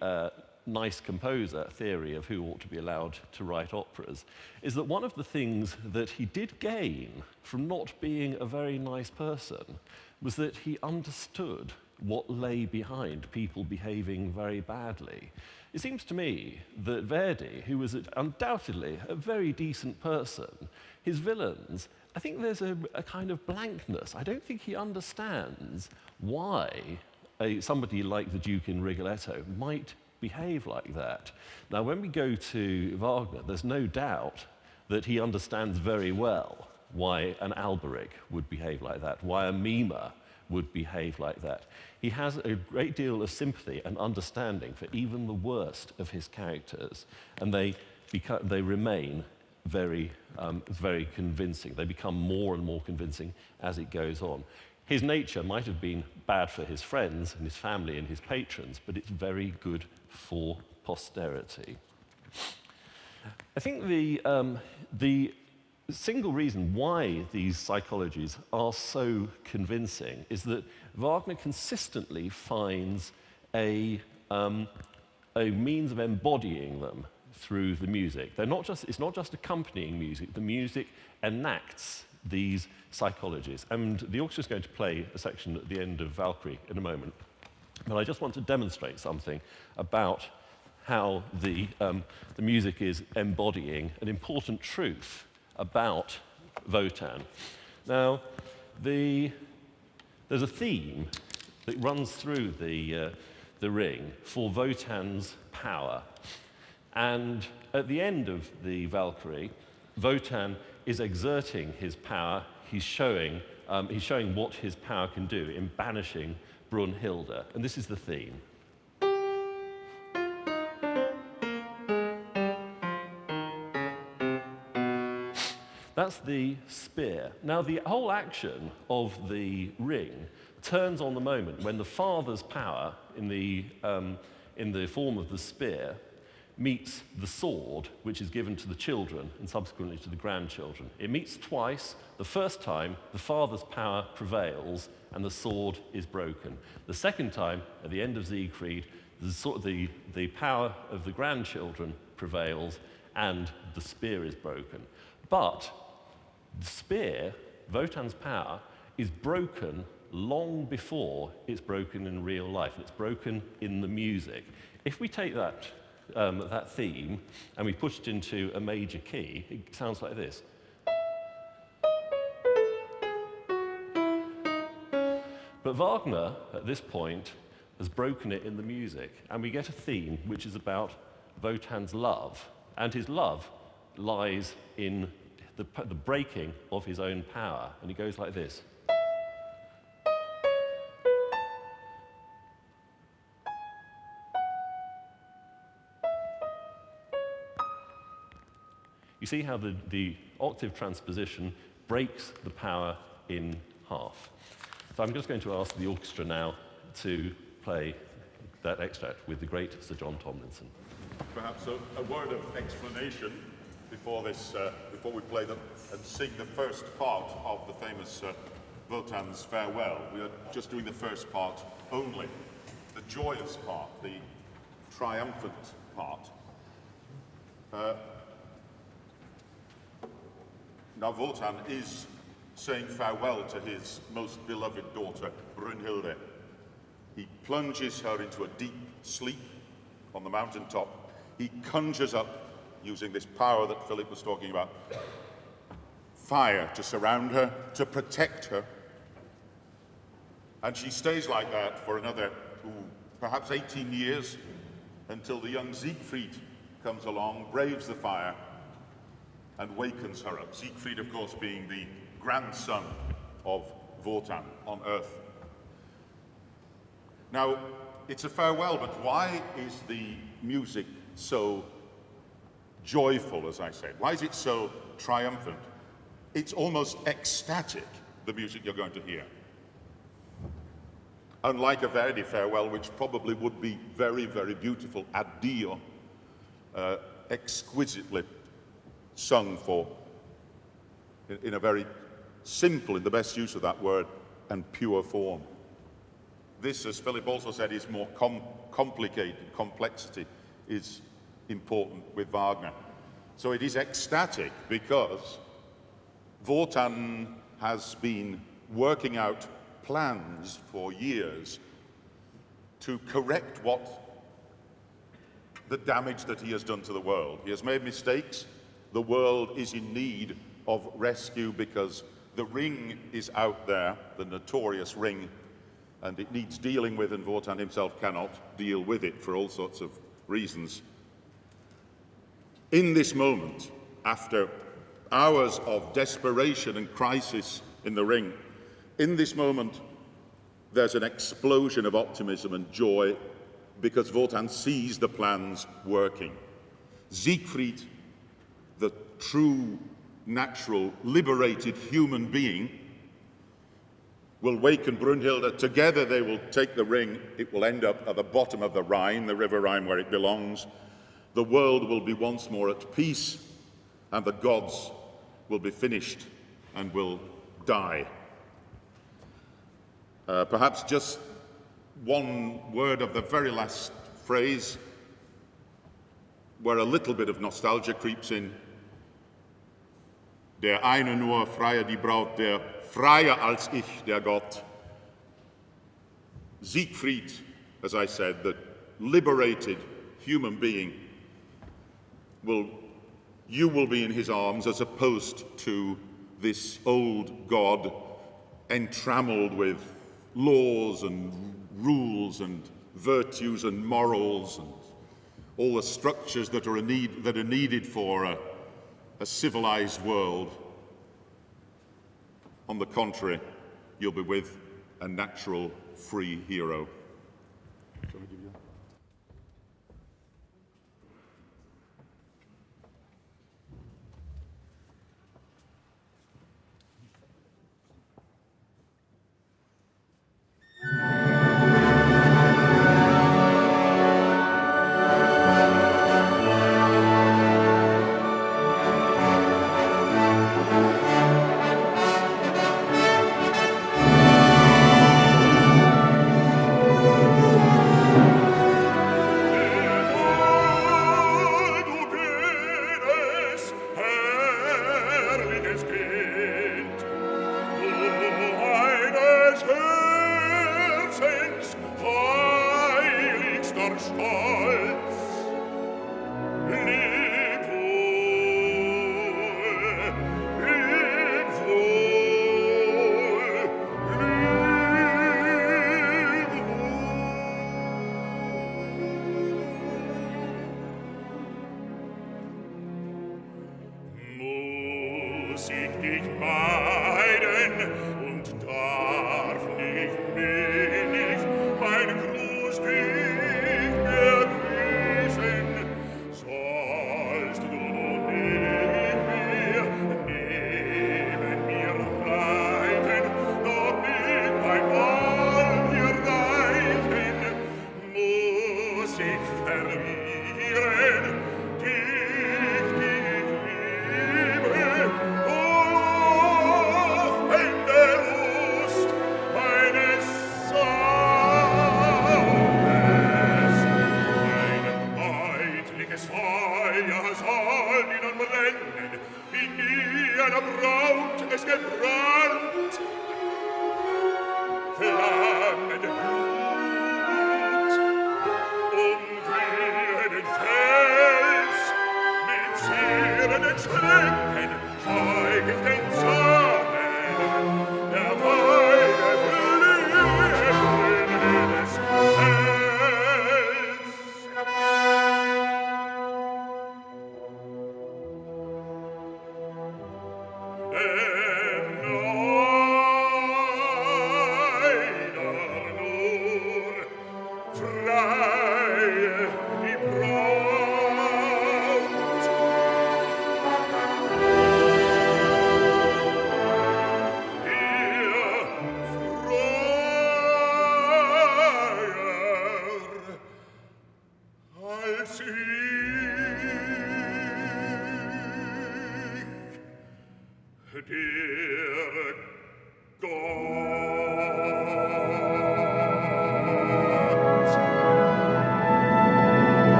nice composer theory of who ought to be allowed to write operas, is that one of the things that he did gain from not being a very nice person was that he understood what lay behind people behaving very badly. It seems to me that Verdi, who was undoubtedly a very decent person, his villains, I think there's a kind of blankness. I don't think he understands why somebody like the Duke in Rigoletto might behave like that. Now, when we go to Wagner, there's no doubt that he understands very well why an Alberic would behave like that, why a Mima would behave like that. He has a great deal of sympathy and understanding for even the worst of his characters, and they remain very, very convincing. They become more and more convincing as it goes on. His nature might have been bad for his friends and his family and his patrons, but it's very good for posterity. I think the single reason why these psychologies are so convincing is that Wagner consistently finds a means of embodying them through the music. It's not just accompanying music, the music enacts these psychologies. And the orchestra is going to play a section at the end of Valkyrie in a moment. But I just want to demonstrate something about how the music is embodying an important truth about Wotan. Now, there's a theme that runs through the ring for Wotan's power. And at the end of the Valkyrie, Wotan is exerting his power. He's showing what his power can do in banishing Brunhilde. And this is the theme. That's the spear. Now, the whole action of the ring turns on the moment when the father's power in the form of the spear meets the sword, which is given to the children and subsequently to the grandchildren. It meets twice. The first time, the father's power prevails and the sword is broken. The second time, at the end of Siegfried, the power of the grandchildren prevails and the spear is broken. But the spear, Wotan's power, is broken long before it's broken in real life. It's broken in the music. If we take that theme and we push it into a major key, it sounds like this. But Wagner, at this point, has broken it in the music, and we get a theme which is about Wotan's love, and his love lies in the breaking of his own power, and he goes like this. You see how the octave transposition breaks the power in half. So I'm just going to ask the orchestra now to play that extract with the great Sir John Tomlinson. Perhaps a word of explanation before we play them and sing the first part of the famous Wotan's Farewell. We are just doing the first part only, the joyous part, the triumphant part. Now Wotan is saying farewell to his most beloved daughter, Brunhilde. He plunges her into a deep sleep on the mountaintop. He conjures up, using this power that Philip was talking about, fire to surround her, to protect her. And she stays like that for another, perhaps 18 years, until the young Siegfried comes along, braves the fire, and wakens her up. Siegfried, of course, being the grandson of Wotan on Earth. Now, it's a farewell, but why is the music so joyful, as I said? Why is it so triumphant? It's almost ecstatic, the music you're going to hear. Unlike a Verdi farewell, which probably would be very, very beautiful, addio, exquisitely sung for, in a very simple, in the best use of that word, and pure form. This, as Philip also said, is more complicated. Complexity is important with Wagner. So it is ecstatic because Wotan has been working out plans for years to correct the damage that he has done to the world. He has made mistakes. The world is in need of rescue because the ring is out there, the notorious ring, and it needs dealing with, and Wotan himself cannot deal with it for all sorts of reasons. In this moment, after hours of desperation and crisis in the ring, in this moment, there's an explosion of optimism and joy because Wotan sees the plans working. Siegfried, the true, natural, liberated human being, will waken Brunhilde. Together they will take the ring. It will end up at the bottom of the Rhine, the River Rhine, where it belongs. The world will be once more at peace, and the gods will be finished and will die. Perhaps just one word of the very last phrase, where a little bit of nostalgia creeps in. Der eine nur, freie die Braut, der freier als ich, der Gott. Siegfried, as I said, the liberated human being, you will be in his arms as opposed to this old god entrammeled with laws and rules and virtues and morals and all the structures that are needed for a civilized world. On the contrary, you'll be with a natural, free hero.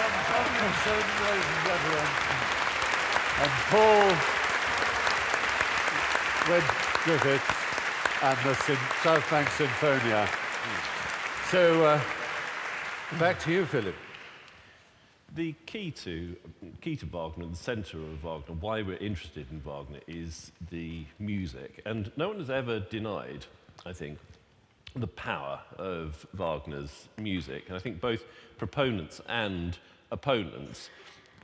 ladies and gentlemen. And Paul with Griffiths and the South Bank Sinfonia. So, back to you, Philip. The key to Wagner, the centre of Wagner, why we're interested in Wagner, is the music. And no one has ever denied, I think, the power of Wagner's music. And I think both proponents and opponents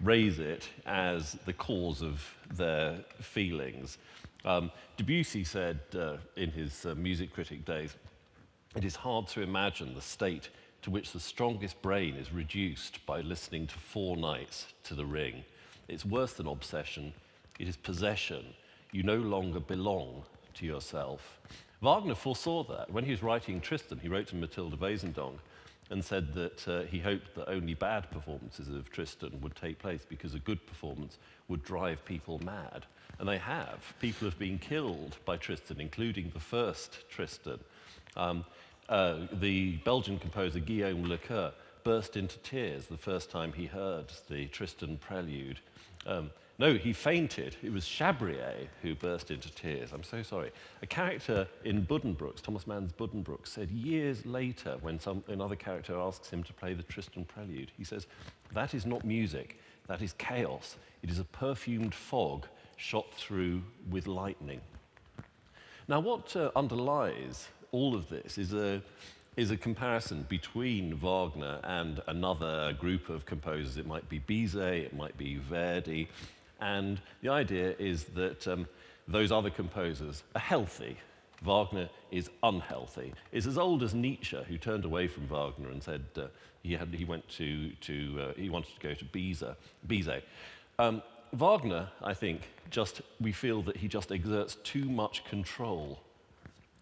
raise it as the cause of their feelings. Debussy said in his music critic days, "It is hard to imagine the state to which the strongest brain is reduced by listening to 4 nights to the Ring. It's worse than obsession, it is possession. You no longer belong to yourself." Wagner foresaw that. When he was writing Tristan, he wrote to Matilda Wesendonck and said that he hoped that only bad performances of Tristan would take place because a good performance would drive people mad. And they have. People have been killed by Tristan, including the first Tristan. The Belgian composer Guillaume Lecoeur burst into tears the first time he heard the Tristan prelude. No, he fainted. It was Chabrier who burst into tears. I'm so sorry. A character in Buddenbrooks, Thomas Mann's Buddenbrooks, said years later when another character asks him to play the Tristan prelude, he says, "That is not music, that is chaos. It is a perfumed fog shot through with lightning." Now, what underlies all of this is a comparison between Wagner and another group of composers. It might be Bizet, it might be Verdi, and the idea is that those other composers are healthy. Wagner is unhealthy. It's as old as Nietzsche, who turned away from Wagner and said he wanted to go to Bizet. Wagner, I think, we feel that he just exerts too much control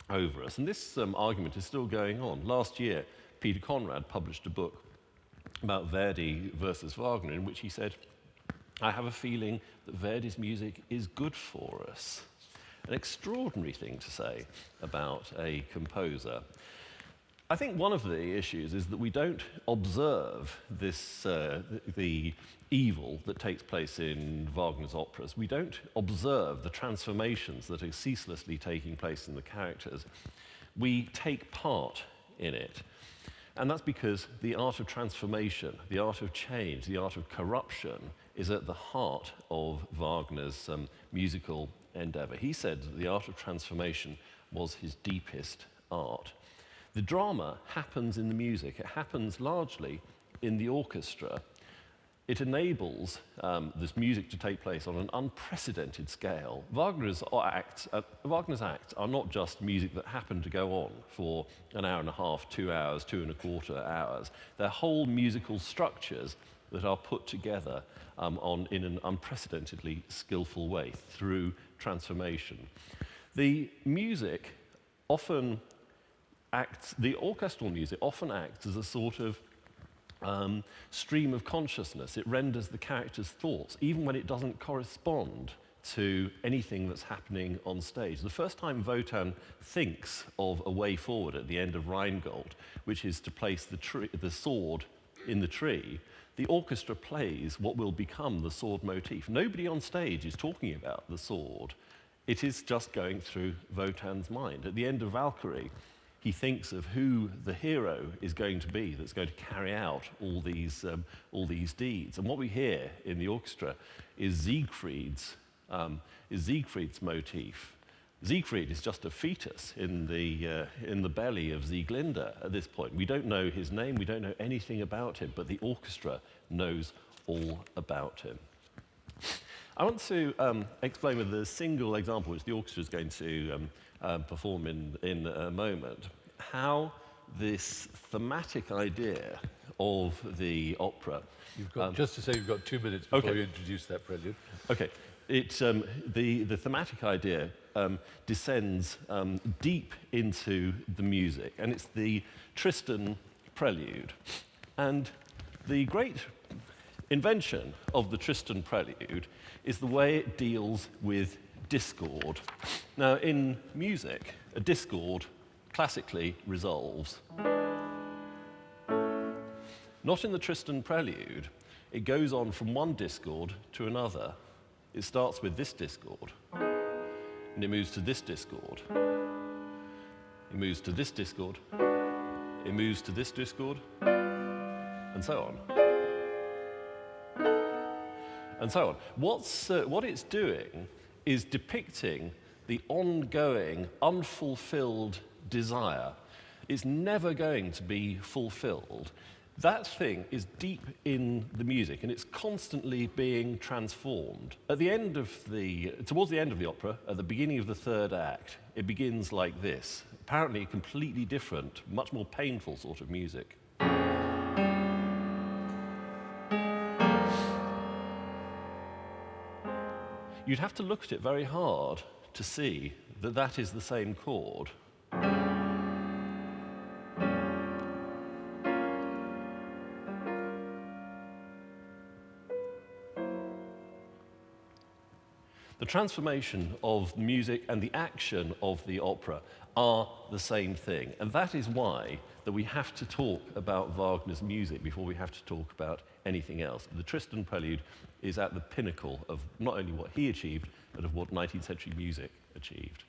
over us. And this argument is still going on. Last year, Peter Conrad published a book about Verdi versus Wagner, in which he said, "I have a feeling that Verdi's music is good for us." An extraordinary thing to say about a composer. I think one of the issues is that we don't observe this, the evil that takes place in Wagner's operas. We don't observe the transformations that are ceaselessly taking place in the characters. We take part in it. And that's because the art of transformation, the art of change, the art of corruption is at the heart of Wagner's musical endeavor. He said that the art of transformation was his deepest art. The drama happens in the music. It happens largely in the orchestra. It enables this music to take place on an unprecedented scale. Wagner's acts are not just music that happen to go on for an hour and a half, 2 hours, 2.25 hours. They're whole musical structures that are put together in an unprecedentedly skillful way through transformation. The orchestral music often acts as a sort of stream of consciousness. It renders the character's thoughts, even when it doesn't correspond to anything that's happening on stage. The first time Wotan thinks of a way forward at the end of Rheingold, which is to place the sword in the tree, the orchestra plays what will become the sword motif. Nobody on stage is talking about the sword. It is just going through Wotan's mind. At the end of Valkyrie, he thinks of who the hero is going to be that's going to carry out all these deeds. And what we hear in the orchestra is Siegfried's motif. Siegfried is just a fetus in the belly of Sieglinde at this point. We don't know his name, we don't know anything about him, but the orchestra knows all about him. I want to explain with a single example, which the orchestra is going to perform in a moment, how this thematic idea of the opera... Just to say, you've got 2 minutes before you introduce that prelude. Okay. The thematic idea descends deep into the music, and it's the Tristan prelude. And the great invention of the Tristan prelude is the way it deals with discord. Now, in music, a discord classically resolves. Not in the Tristan prelude. It goes on from one discord to another. It starts with this discord, and it moves to this discord. It moves to this discord. It moves to this discord, and so on. And so on. What it's doing is depicting the ongoing, unfulfilled desire. It's never going to be fulfilled. That thing is deep in the music, and it's constantly being transformed. Towards the end of the opera, at the beginning of the third act, it begins like this. Apparently a completely different, much more painful sort of music. You'd have to look at it very hard to see that that is the same chord. The transformation of music and the action of the opera are the same thing. And that is why that we have to talk about Wagner's music before we have to talk about anything else. The Tristan Prelude is at the pinnacle of not only what he achieved, but of what 19th century music achieved.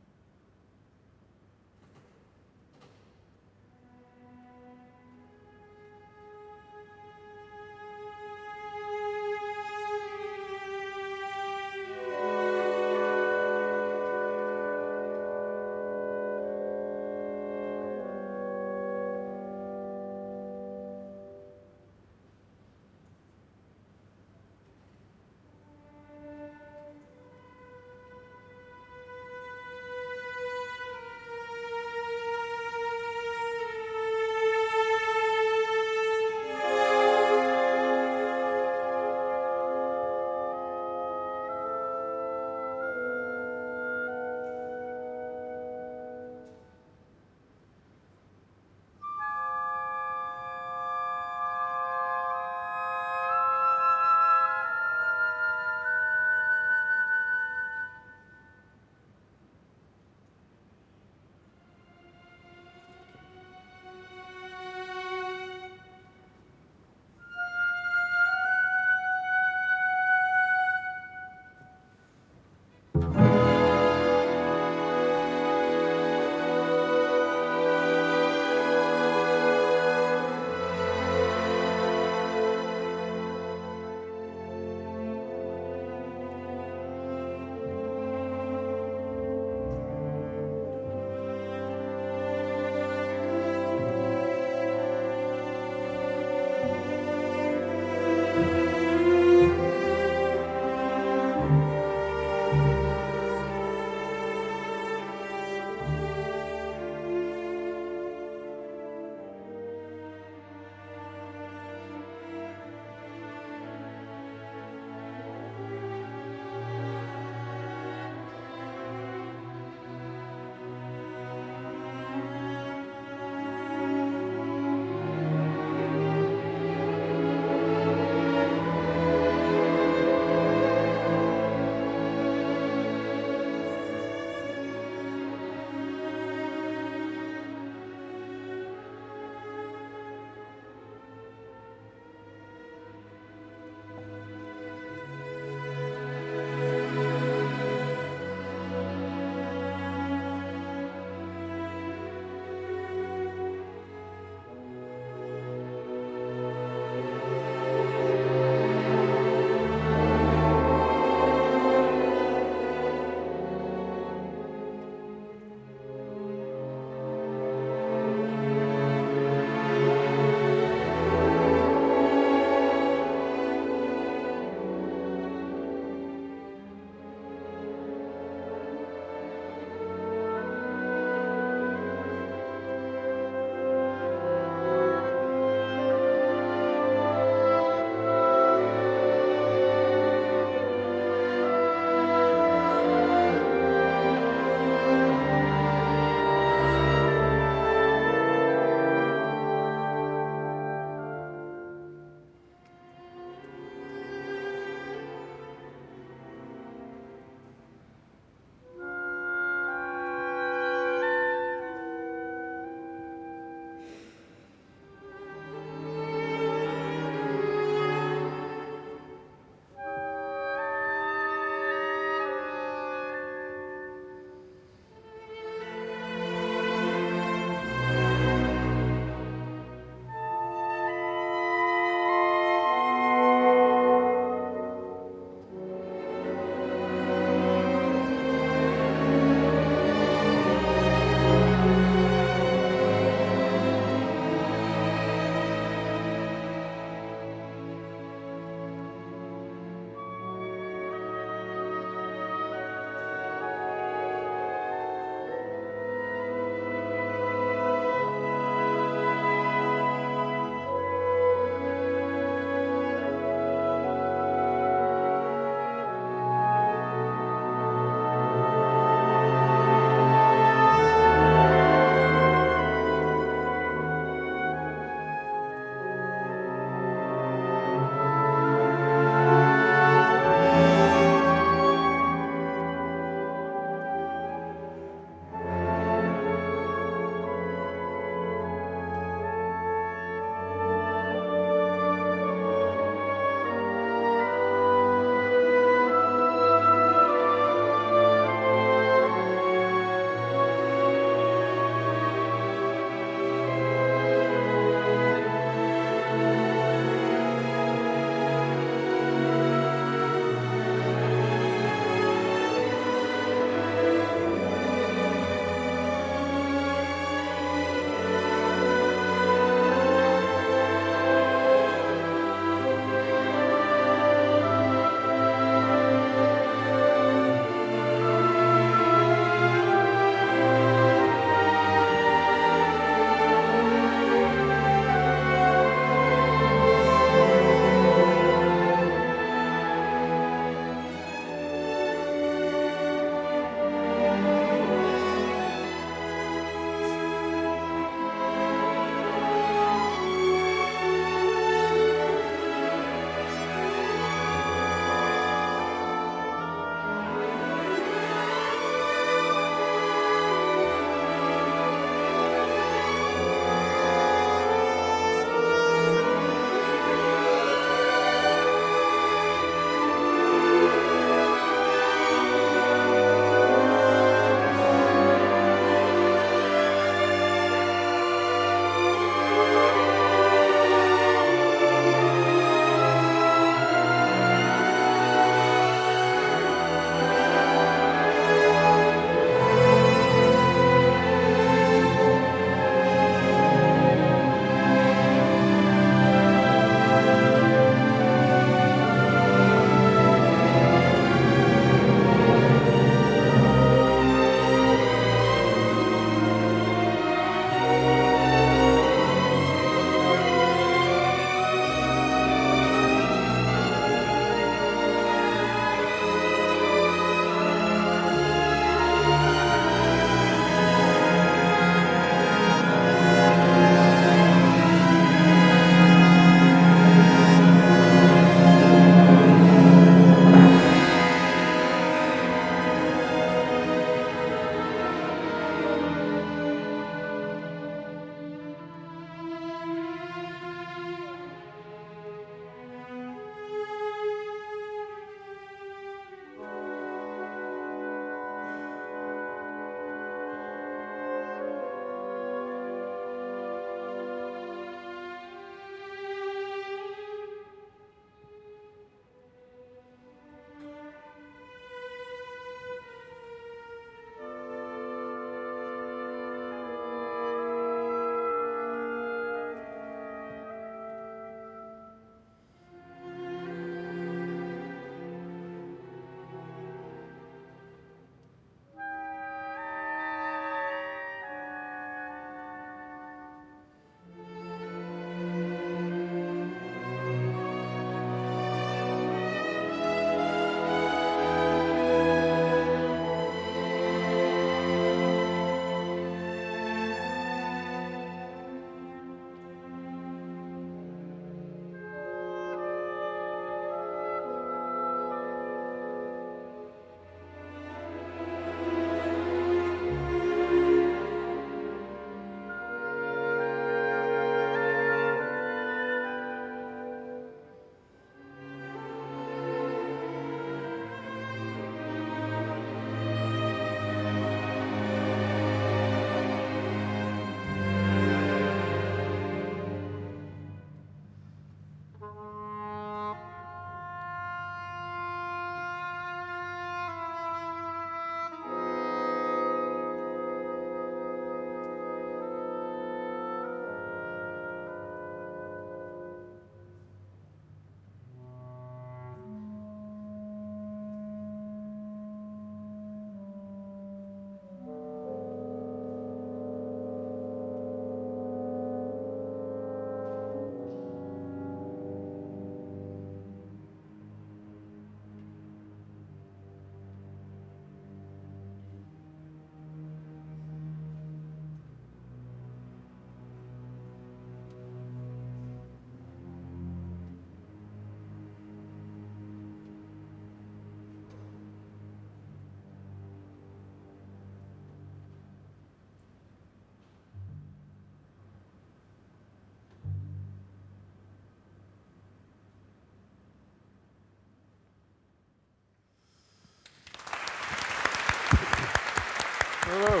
Hello.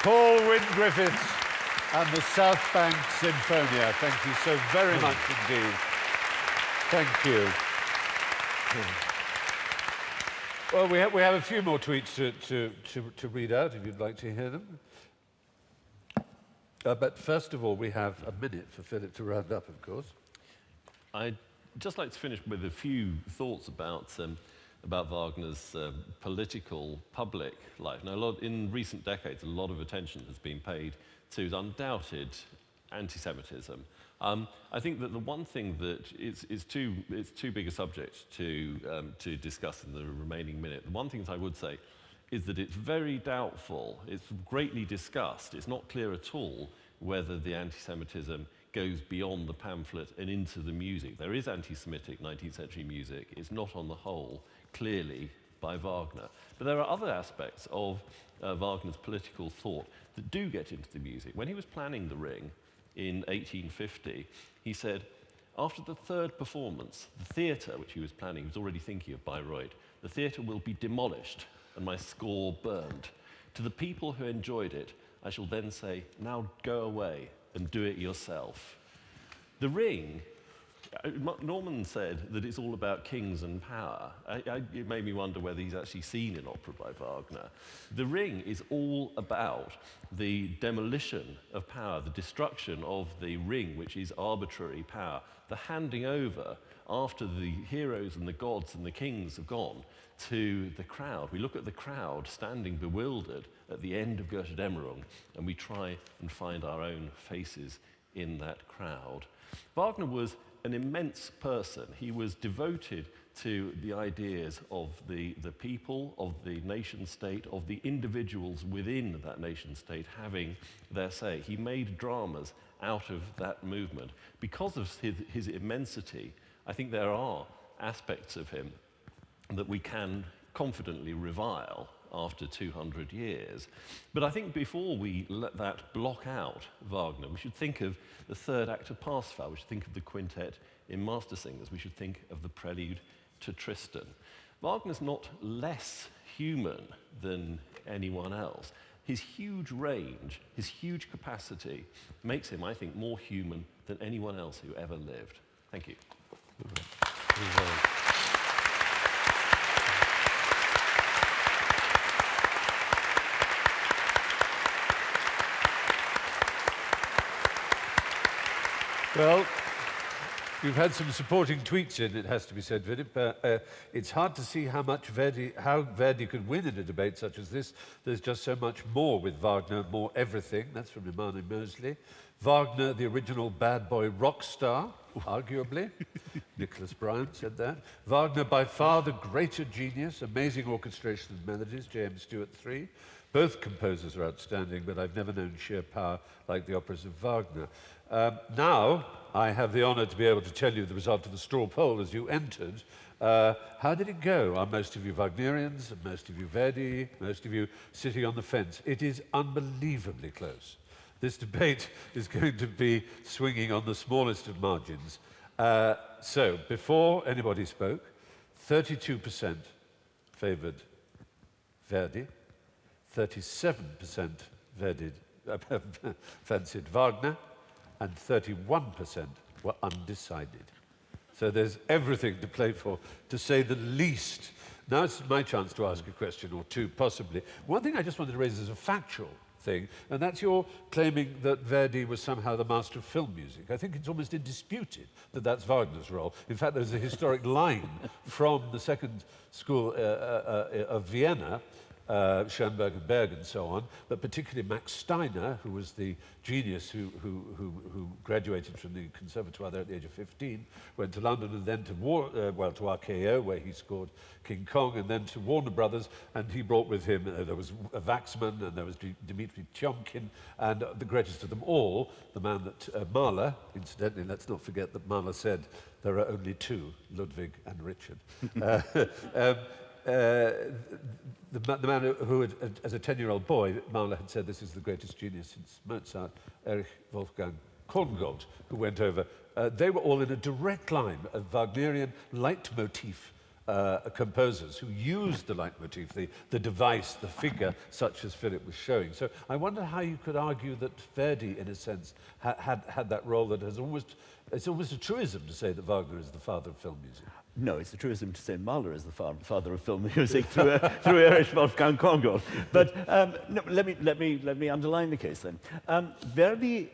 Paul Wynne Griffiths and the South Bank Sinfonia. Thank you so very much indeed. Thank you. Well, we have a few more tweets to read out, if you'd like to hear them. But first of all, we have a minute for Philip to round up, of course. I'd just like to finish with a few thoughts about Wagner's political public life. Now, in recent decades, a lot of attention has been paid to his undoubted anti-Semitism. I think that the one thing that it's too big a subject to discuss in the remaining minute. The one thing that I would say is that it's very doubtful, it's greatly discussed, it's not clear at all whether the anti-Semitism goes beyond the pamphlet and into the music. There is anti-Semitic 19th century music. It's not on the whole clearly by Wagner. But there are other aspects of Wagner's political thought that do get into the music. When he was planning The Ring in 1850, he said, after the third performance, the theatre, which he was planning, he was already thinking of Bayreuth, the theatre will be demolished and my score burned. To the people who enjoyed it, I shall then say, now go away and do it yourself. The Ring, Norman said that it's all about kings and power. It made me wonder whether he's actually seen an opera by Wagner. The Ring is all about the demolition of power, the destruction of the ring, which is arbitrary power, the handing over after the heroes and the gods and the kings have gone to the crowd. We look at the crowd standing bewildered at the end of Götterdämmerung, and we try and find our own faces in that crowd. Wagner was an immense person. He was devoted to the ideas of the people, of the nation state, of the individuals within that nation state having their say. He made dramas out of that movement. Because of his immensity, I think there are aspects of him that we can confidently revile after 200 years. But I think before we let that block out Wagner, we should think of the third act of Parsifal, we should think of the quintet in Mastersingers, we should think of the prelude to Tristan. Wagner's not less human than anyone else. His huge range, his huge capacity makes him, I think, more human than anyone else who ever lived. Thank you. Well, you've had some supporting tweets in, it has to be said, Vidit, but it's hard to see how Verdi could win in a debate such as this. There's just so much more with Wagner, more everything. That's from Imani Mosley. Wagner, the original bad boy rock star, arguably. Nicholas Bryan said that. Wagner, by far the greater genius, amazing orchestration of melodies, James Stewart 3. Both composers are outstanding, but I've never known sheer power like the operas of Wagner. Now, I have the honor to be able to tell you the result of the straw poll as you entered. How did it go? Are most of you Wagnerians, most of you Verdi, most of you sitting on the fence? It is unbelievably close. This debate is going to be swinging on the smallest of margins. So, before anybody spoke, 32% favoured Verdi, 37% fancied Wagner, and 31% were undecided. So there's everything to play for, to say the least. Now it's my chance to ask a question or two, possibly. One thing I just wanted to raise is a factual thing, and that's your claiming that Verdi was somehow the master of film music. I think it's almost indisputed that that's Wagner's role. In fact, there's a historic line from the second school of Vienna, Schoenberg and Berg and so on, but particularly Max Steiner, who was the genius who graduated from the Conservatoire there at the age of 15, went to London and then to to RKO, where he scored King Kong, and then to Warner Brothers, and he brought with him, there was Waxman, and there was Dmitri Tiomkin, and the greatest of them all, the man that Mahler, incidentally, let's not forget that Mahler said there are only two, Ludwig and Richard. The man who, as a 10-year-old boy, Mahler had said this is the greatest genius since Mozart, Erich Wolfgang Korngold, who went over, they were all in a direct line of Wagnerian leitmotif composers who used the leitmotif, the device, the figure, such as Philip was showing. So I wonder how you could argue that Verdi, in a sense, had that role that has almost, it's almost a truism to say that Wagner is the father of film music. No, it's a truism to say Mahler is the father of film music through Erich Wolfgang Korngold. But no, let me underline the case then. Verdi,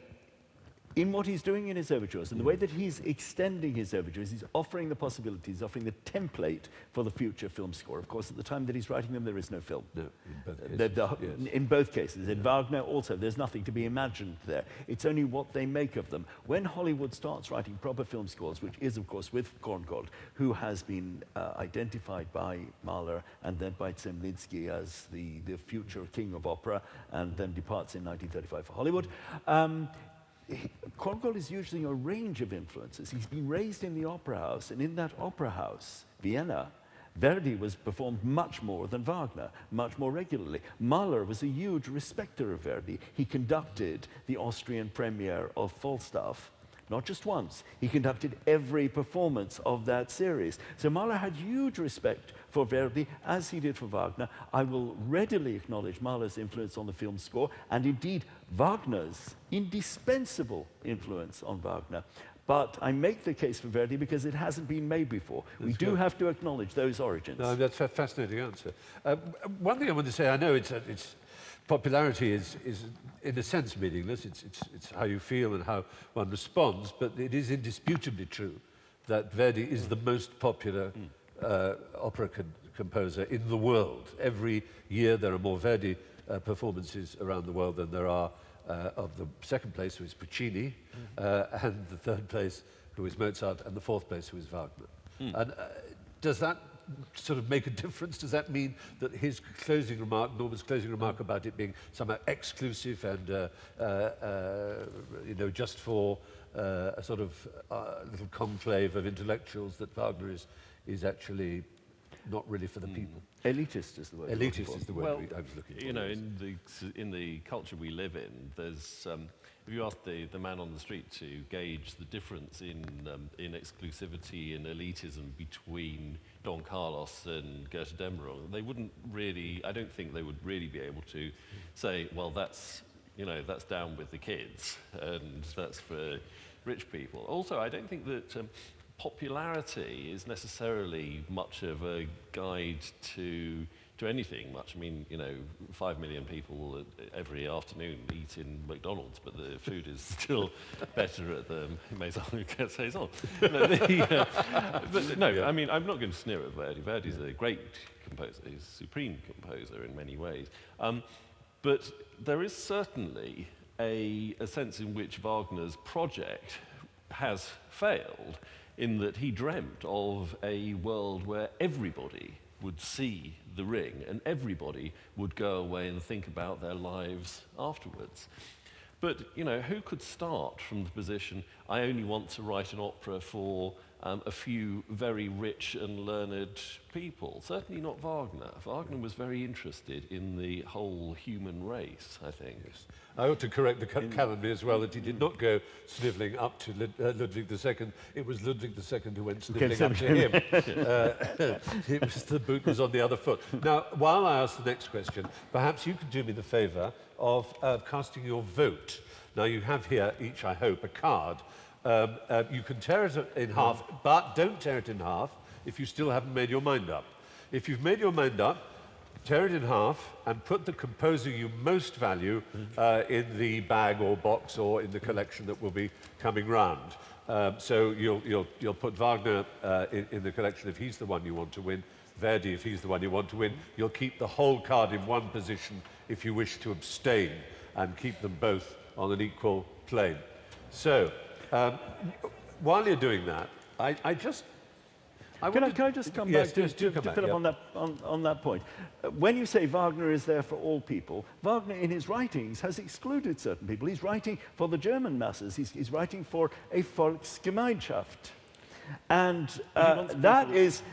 in what he's doing in his overtures, and the way that he's extending his overtures, he's offering the possibilities, offering the template for the future film score. Of course, at the time that he's writing them, there is no film. No, in both cases. Yes. In both cases. In Wagner also, there's nothing to be imagined there. It's only what they make of them. When Hollywood starts writing proper film scores, which is, of course, with Korngold, who has been identified by Mahler and then by Zemlinsky as the future king of opera, and then departs in 1935 for Hollywood, Korngold is using a range of influences. He's been raised in the opera house, and in that opera house, Vienna, Verdi was performed much more than Wagner, much more regularly. Mahler was a huge respecter of Verdi. He conducted the Austrian premiere of Falstaff, not just once. He conducted every performance of that series. So Mahler had huge respect for Verdi, as he did for Wagner. I will readily acknowledge Mahler's influence on the film score, and indeed Wagner's indispensable influence on Wagner. But I make the case for Verdi because it hasn't been made before. We do have to acknowledge those origins. No, that's a fascinating answer. One thing I want to say, I know it's popularity is in a sense meaningless. It's how you feel and how one responds, but it is indisputably true that Verdi is the most popular opera composer in the world. Every year there are more Verdi performances around the world than there are of the second place, who is Puccini, and the third place, who is Mozart, and the fourth place, who is Wagner. And does that sort of make a difference? Does that mean that his closing remark, Norman's closing remark about it being somehow exclusive and you know, just for a sort of little conclave of intellectuals, that Wagner is actually not really for the people? Elitist is the word. Elitist is the word Well, I was looking for. you know, in the culture we live in, there's if you ask the man on the street to gauge the difference in exclusivity and elitism between Don Carlos and Goethe Demerol, they wouldn't really. I don't think they would really be able to say, well, that's, you know, that's down with the kids and that's for rich people. Also, I don't think that popularity is necessarily much of a guide to anything much. I mean, you know, 5 million people every afternoon eat in McDonald's, but the food is still better at the Maison Saison. But no, I mean, I'm not going to sneer at Verdi. Verdi's a great composer. He's a supreme composer in many ways. But there is certainly a sense in which Wagner's project has failed, in that he dreamt of a world where everybody would see the Ring and everybody would go away and think about their lives afterwards. But, you know, who could start from the position, I only want to write an opera for a few very rich and learned people? Certainly not Wagner. Wagner was very interested in the whole human race, I think. Yes. I ought to correct the calendar as well, that he did not go snivelling up to Ludwig II. It was Ludwig II who went snivelling up to him. The boot was on the other foot. Now, while I ask the next question, perhaps you could do me the favour of casting your vote. Now, you have here each, I hope, a card. You can tear it in half, but don't tear it in half if you still haven't made your mind up. If you've made your mind up, tear it in half and put the composer you most value in the bag or box or in the collection that will be coming round. So you'll put Wagner in the collection if he's the one you want to win, Verdi if he's the one you want to win. You'll keep the whole card in one position if you wish to abstain, and keep them both on an equal plane. So, while you're doing that, Can I just come back to Philip on that point? When you say Wagner is there for all people, Wagner in his writings has excluded certain people. He's writing for the German masses. He's writing for a Volksgemeinschaft. And that is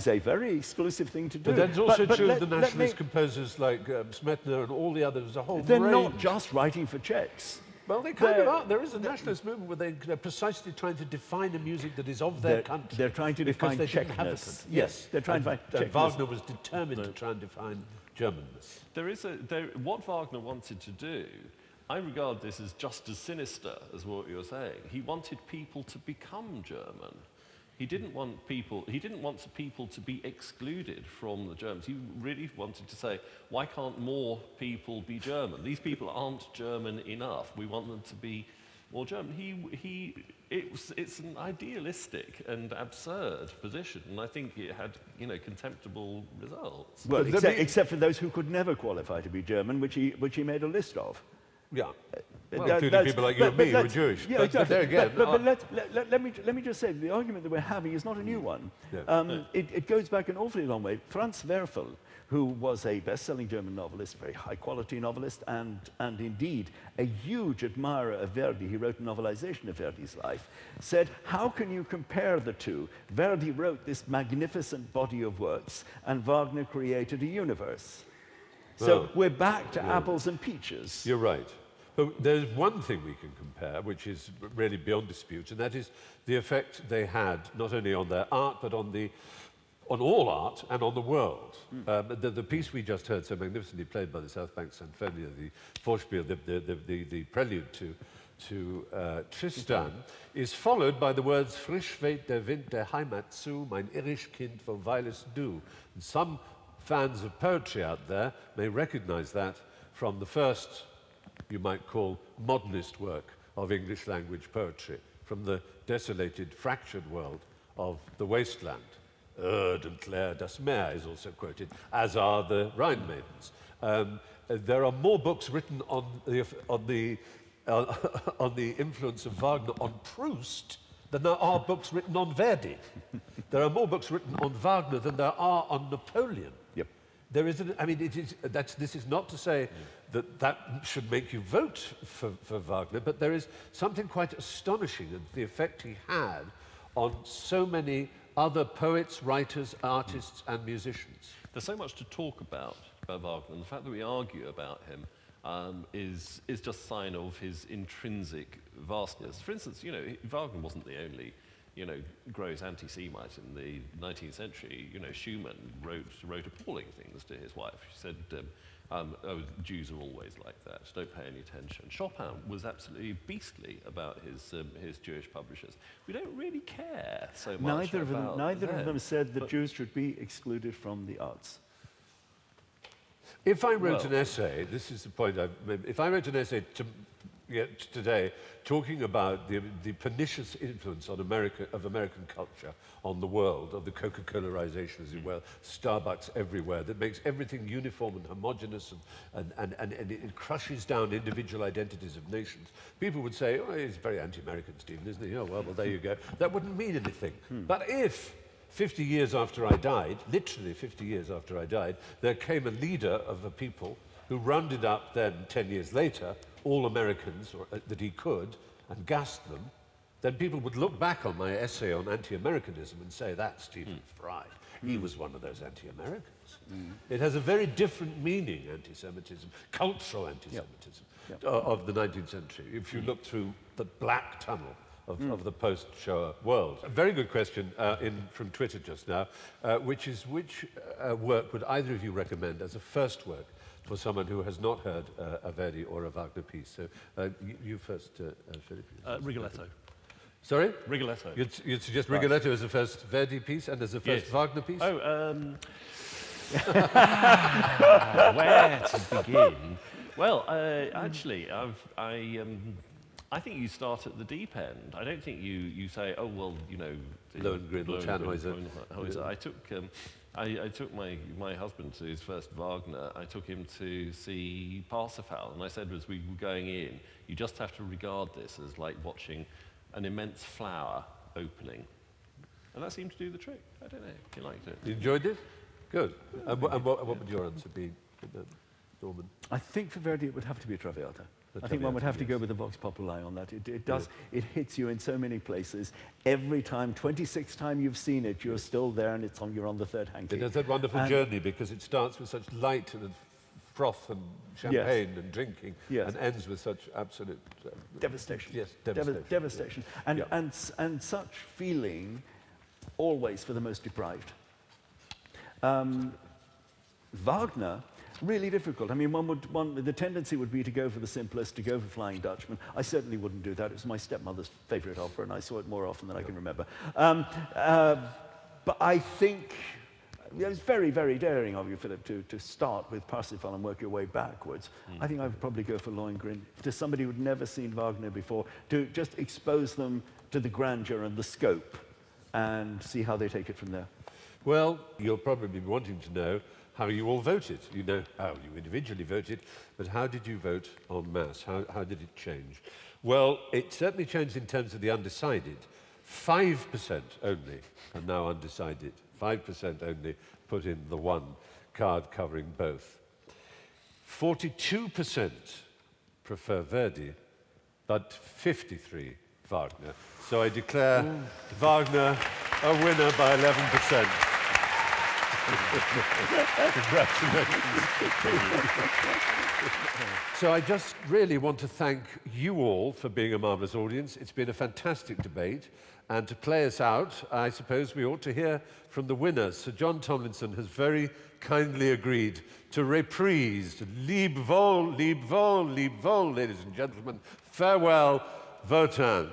a very exclusive thing to do. But that's also true of the nationalist composers like Smetana and all the others. A whole They're range. not just writing for Czechs. Well, they kind of are. There is a nationalist movement where they're precisely trying to define a music that is of their country. They're trying to define Czechness. Yes, they're trying to define Czechness. Wagner was determined to try and define Germanness. What Wagner wanted to do, I regard this as just as sinister as what you're saying. He wanted people to become German. He didn't want people to be excluded from the Germans. He really wanted to say, why can't more people be German? These people aren't German enough. We want them to be more German. It's an idealistic and absurd position, and I think it had, contemptible results. Well, except for those who could never qualify to be German, which he made a list of. Yeah. Well, including people like you and me who are Jewish. Yeah, exactly. There again, let me just say, the argument that we're having is not a new one. Yeah. It goes back an awfully long way. Franz Werfel, who was a best-selling German novelist, very high-quality novelist, and indeed a huge admirer of Verdi, he wrote a novelization of Verdi's life, said, how can you compare the two? Verdi wrote this magnificent body of works, and Wagner created a universe. So we're back to apples and peaches. You're right. But there's one thing we can compare, which is really beyond dispute, and that is the effect they had not only on their art, but on all art and on the world. The piece we just heard, so magnificently played by the South Bank Sinfonia, the Vorspiel, the prelude to Tristan, is followed by the words "Frisch weht der Wind der Heimat zu, mein irisch Kind, wo weilest du?" And some fans of poetry out there may recognize that from the first, you might call, modernist work of English language poetry, from the desolated, fractured world of the wasteland. Und Claire das Meer is also quoted, as are the Rhine Maidens. There are more books written on the influence of Wagner on Proust than there are books written on Verdi. There are more books written on Wagner than there are on Napoleon. Yep. There is, this is not to say that should make you vote for Wagner, but there is something quite astonishing in the effect he had on so many other poets, writers, artists, and musicians. There's so much to talk about Wagner, and the fact that we argue about him is just a sign of his intrinsic vastness. For instance, Wagner wasn't the only, gross anti-Semite in the 19th century. Schumann wrote appalling things to his wife. She said, Jews are always like that, don't pay any attention. Chopin was absolutely beastly about his Jewish publishers. We don't really care so much about Neither of them said that Jews should be excluded from the arts. If I wrote an essay, this is the point I've made, if I wrote an essay today talking about the pernicious influence on American culture on the world, of the Coca-Colaization, as it were, Starbucks everywhere, that makes everything uniform and homogenous and it crushes down individual identities of nations, people would say, oh, he's very anti-American, Stephen, isn't he? Oh, well, there you go. That wouldn't mean anything. But if 50 years after I died, literally 50 years after I died, there came a leader of a people who rounded up then, 10 years later, all Americans that he could, and gassed them, then people would look back on my essay on anti-Americanism and say, that's Stephen Fry. He was one of those anti-Americans. It has a very different meaning, anti-Semitism, cultural anti-Semitism of the 19th century, if you look through the black tunnel of the post-Shoah world. A very good question from Twitter just now, which is which work would either of you recommend as a first work for someone who has not heard a Verdi or a Wagner piece? So you first, Philip. Rigoletto. Sorry? Rigoletto. You'd suggest Rigoletto as the first Verdi piece and as the first Wagner piece? Oh, where to begin? Well, actually, I think you start at the deep end. I don't think you say, oh, well, Lohengrin or Tannhäuser. I took my husband to his first Wagner. I took him to see Parsifal, and I said as we were going in, you just have to regard this as like watching an immense flower opening. And that seemed to do the trick. I don't know. You liked it. You enjoyed it? Good. And what would your answer be, Norman? I think for Verdi it would have to be Traviata. I think one would have to go with the Vox Populi on that. It does. It hits you in so many places. Every time, 26th time you've seen it, you're still there, and you're on the third hanky. It has that wonderful journey because it starts with such light and froth and champagne and drinking, Yes. and ends with such absolute devastation. Yes, devastation. Devastation. And such feeling always for the most deprived. Wagner, really difficult. I mean, the tendency would be to go for the simplest, to go for Flying Dutchman. I certainly wouldn't do that. It was my stepmother's favorite opera, and I saw it more often than I can remember. But I think it was very, very daring of you, Philip, to start with Parsifal and work your way backwards. I think I would probably go for Lohengrin, to somebody who'd never seen Wagner before, to just expose them to the grandeur and the scope and see how they take it from there. Well, you'll probably be wanting to know how you all voted. You know how you individually voted, but how did you vote en masse? How did it change? Well, it certainly changed in terms of the undecided. 5% only are now undecided. 5% only put in the one card covering both. 42% prefer Verdi, but 53% Wagner. So I declare Wagner a winner by 11%. Congratulations. So I just really want to thank you all for being a marvellous audience. It's been a fantastic debate. And to play us out, I suppose we ought to hear from the winners. Sir John Tomlinson has very kindly agreed to reprise Lieb wohl, lieb wohl, lieb wohl, ladies and gentlemen. Farewell, Wotan.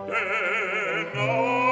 Then